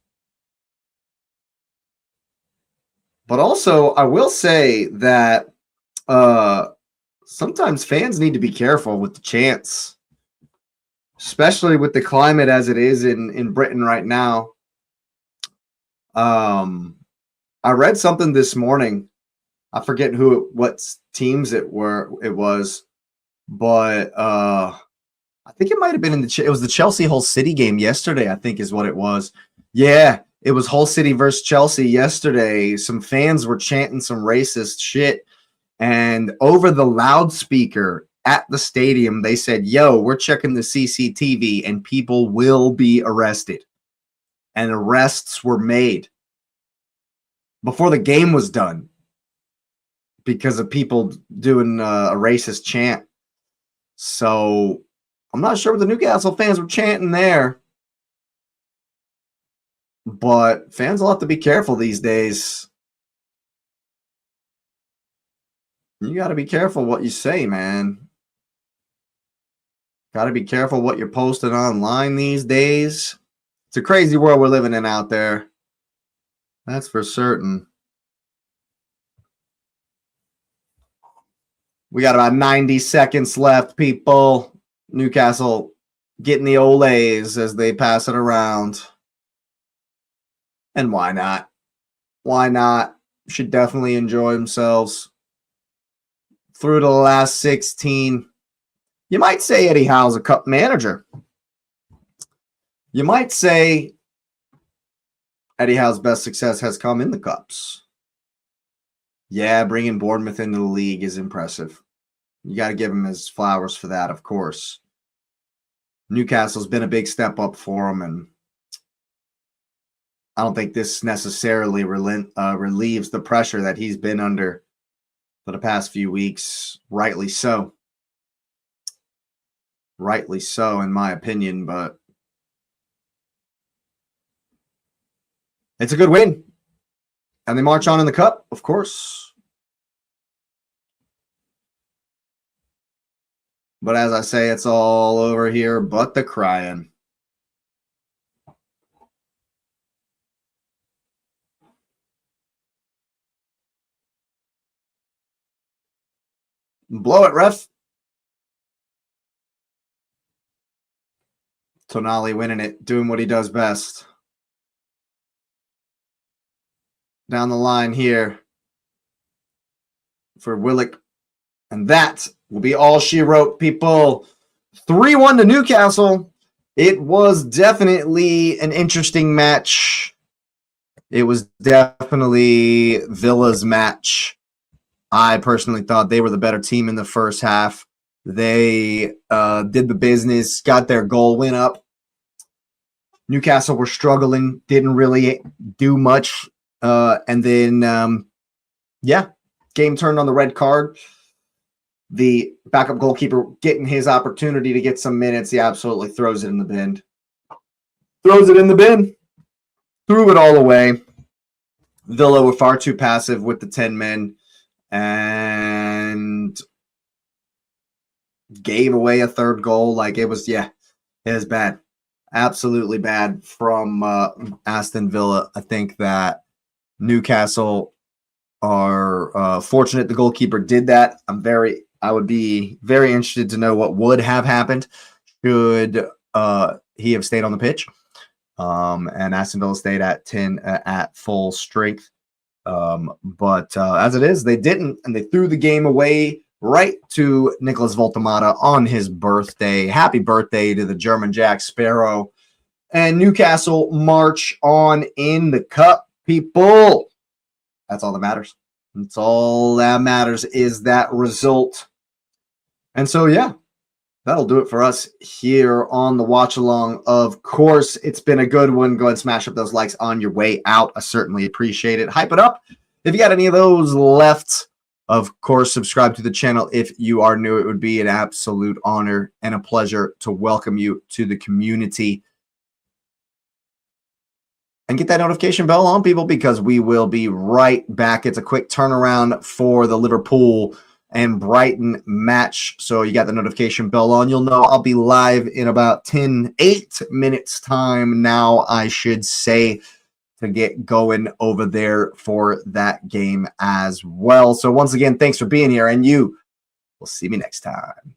Speaker 1: But also, I will say that sometimes fans need to be careful with the chants, especially with the climate as it is in Britain right now. I read something this morning. I forget what teams it was, but I think it might have been it was the Chelsea Hull City game yesterday, I think is what it was. Yeah, it was Hull City versus Chelsea yesterday. Some fans were chanting some racist shit, and over the loudspeaker at the stadium, they said, "Yo, we're checking the CCTV and people will be arrested." And arrests were made before the game was done because of people doing a racist chant. So I'm not sure what the Newcastle fans were chanting there, but fans will have to be careful these days. You got to be careful what you say, man. Got to be careful what you're posting online these days. It's a crazy world we're living in out there. That's for certain. We got about 90 seconds left, people. Newcastle getting the old A's as they pass it around. And why not? Why not? Should definitely enjoy themselves. Through to the last 16. You might say Eddie Howe's a cup manager. You might say Eddie Howe's best success has come in the cups. Yeah, bringing Bournemouth into the league is impressive. You got to give him his flowers for that, of course. Newcastle's been a big step up for him, and I don't think this necessarily relieves the pressure that he's been under for the past few weeks. Rightly so. Rightly so, in my opinion, but it's a good win. And they march on in the cup, of course. But as I say, it's all over here but the crying. Blow it, ref. Tonali winning it, doing what he does best. Down the line here for Willock. And that will be all she wrote, people. 3-1 to Newcastle It was definitely an interesting match. It was definitely Villa's match. I personally thought they were the better team in the first half. They did the business, got their goal, went up. Newcastle were struggling, didn't really do much. And then, game turned on the red card. The backup goalkeeper getting his opportunity to get some minutes. He absolutely throws it in the bin. Threw it all away. Villa were far too passive with the 10 men and gave away a third goal. Like it was bad. Absolutely bad from Aston Villa. I think that Newcastle are fortunate the goalkeeper did that. I would be very interested to know what would have happened should he have stayed on the pitch. And Aston Villa stayed at 10 at full strength. But as it is, they didn't, and they threw the game away right to Nicholas Voltemata on his birthday. Happy birthday to the German Jack Sparrow. And Newcastle march on in the cup, people. That's all that matters. That's all that matters is that result. And so, that'll do it for us here on the watch along. Of course, it's been a good one. Go ahead and smash up those likes on your way out. I certainly appreciate it. Hype it up. If you got any of those left, of course, subscribe to the channel. If you are new, it would be an absolute honor and a pleasure to welcome you to the community. And get that notification bell on, people, because we will be right back. It's a quick turnaround for the Liverpool and Brighton match. So you got the notification bell on. You'll know I'll be live in about 8 minutes time now, I should say, to get going over there for that game as well. So once again, thanks for being here, and you will see me next time.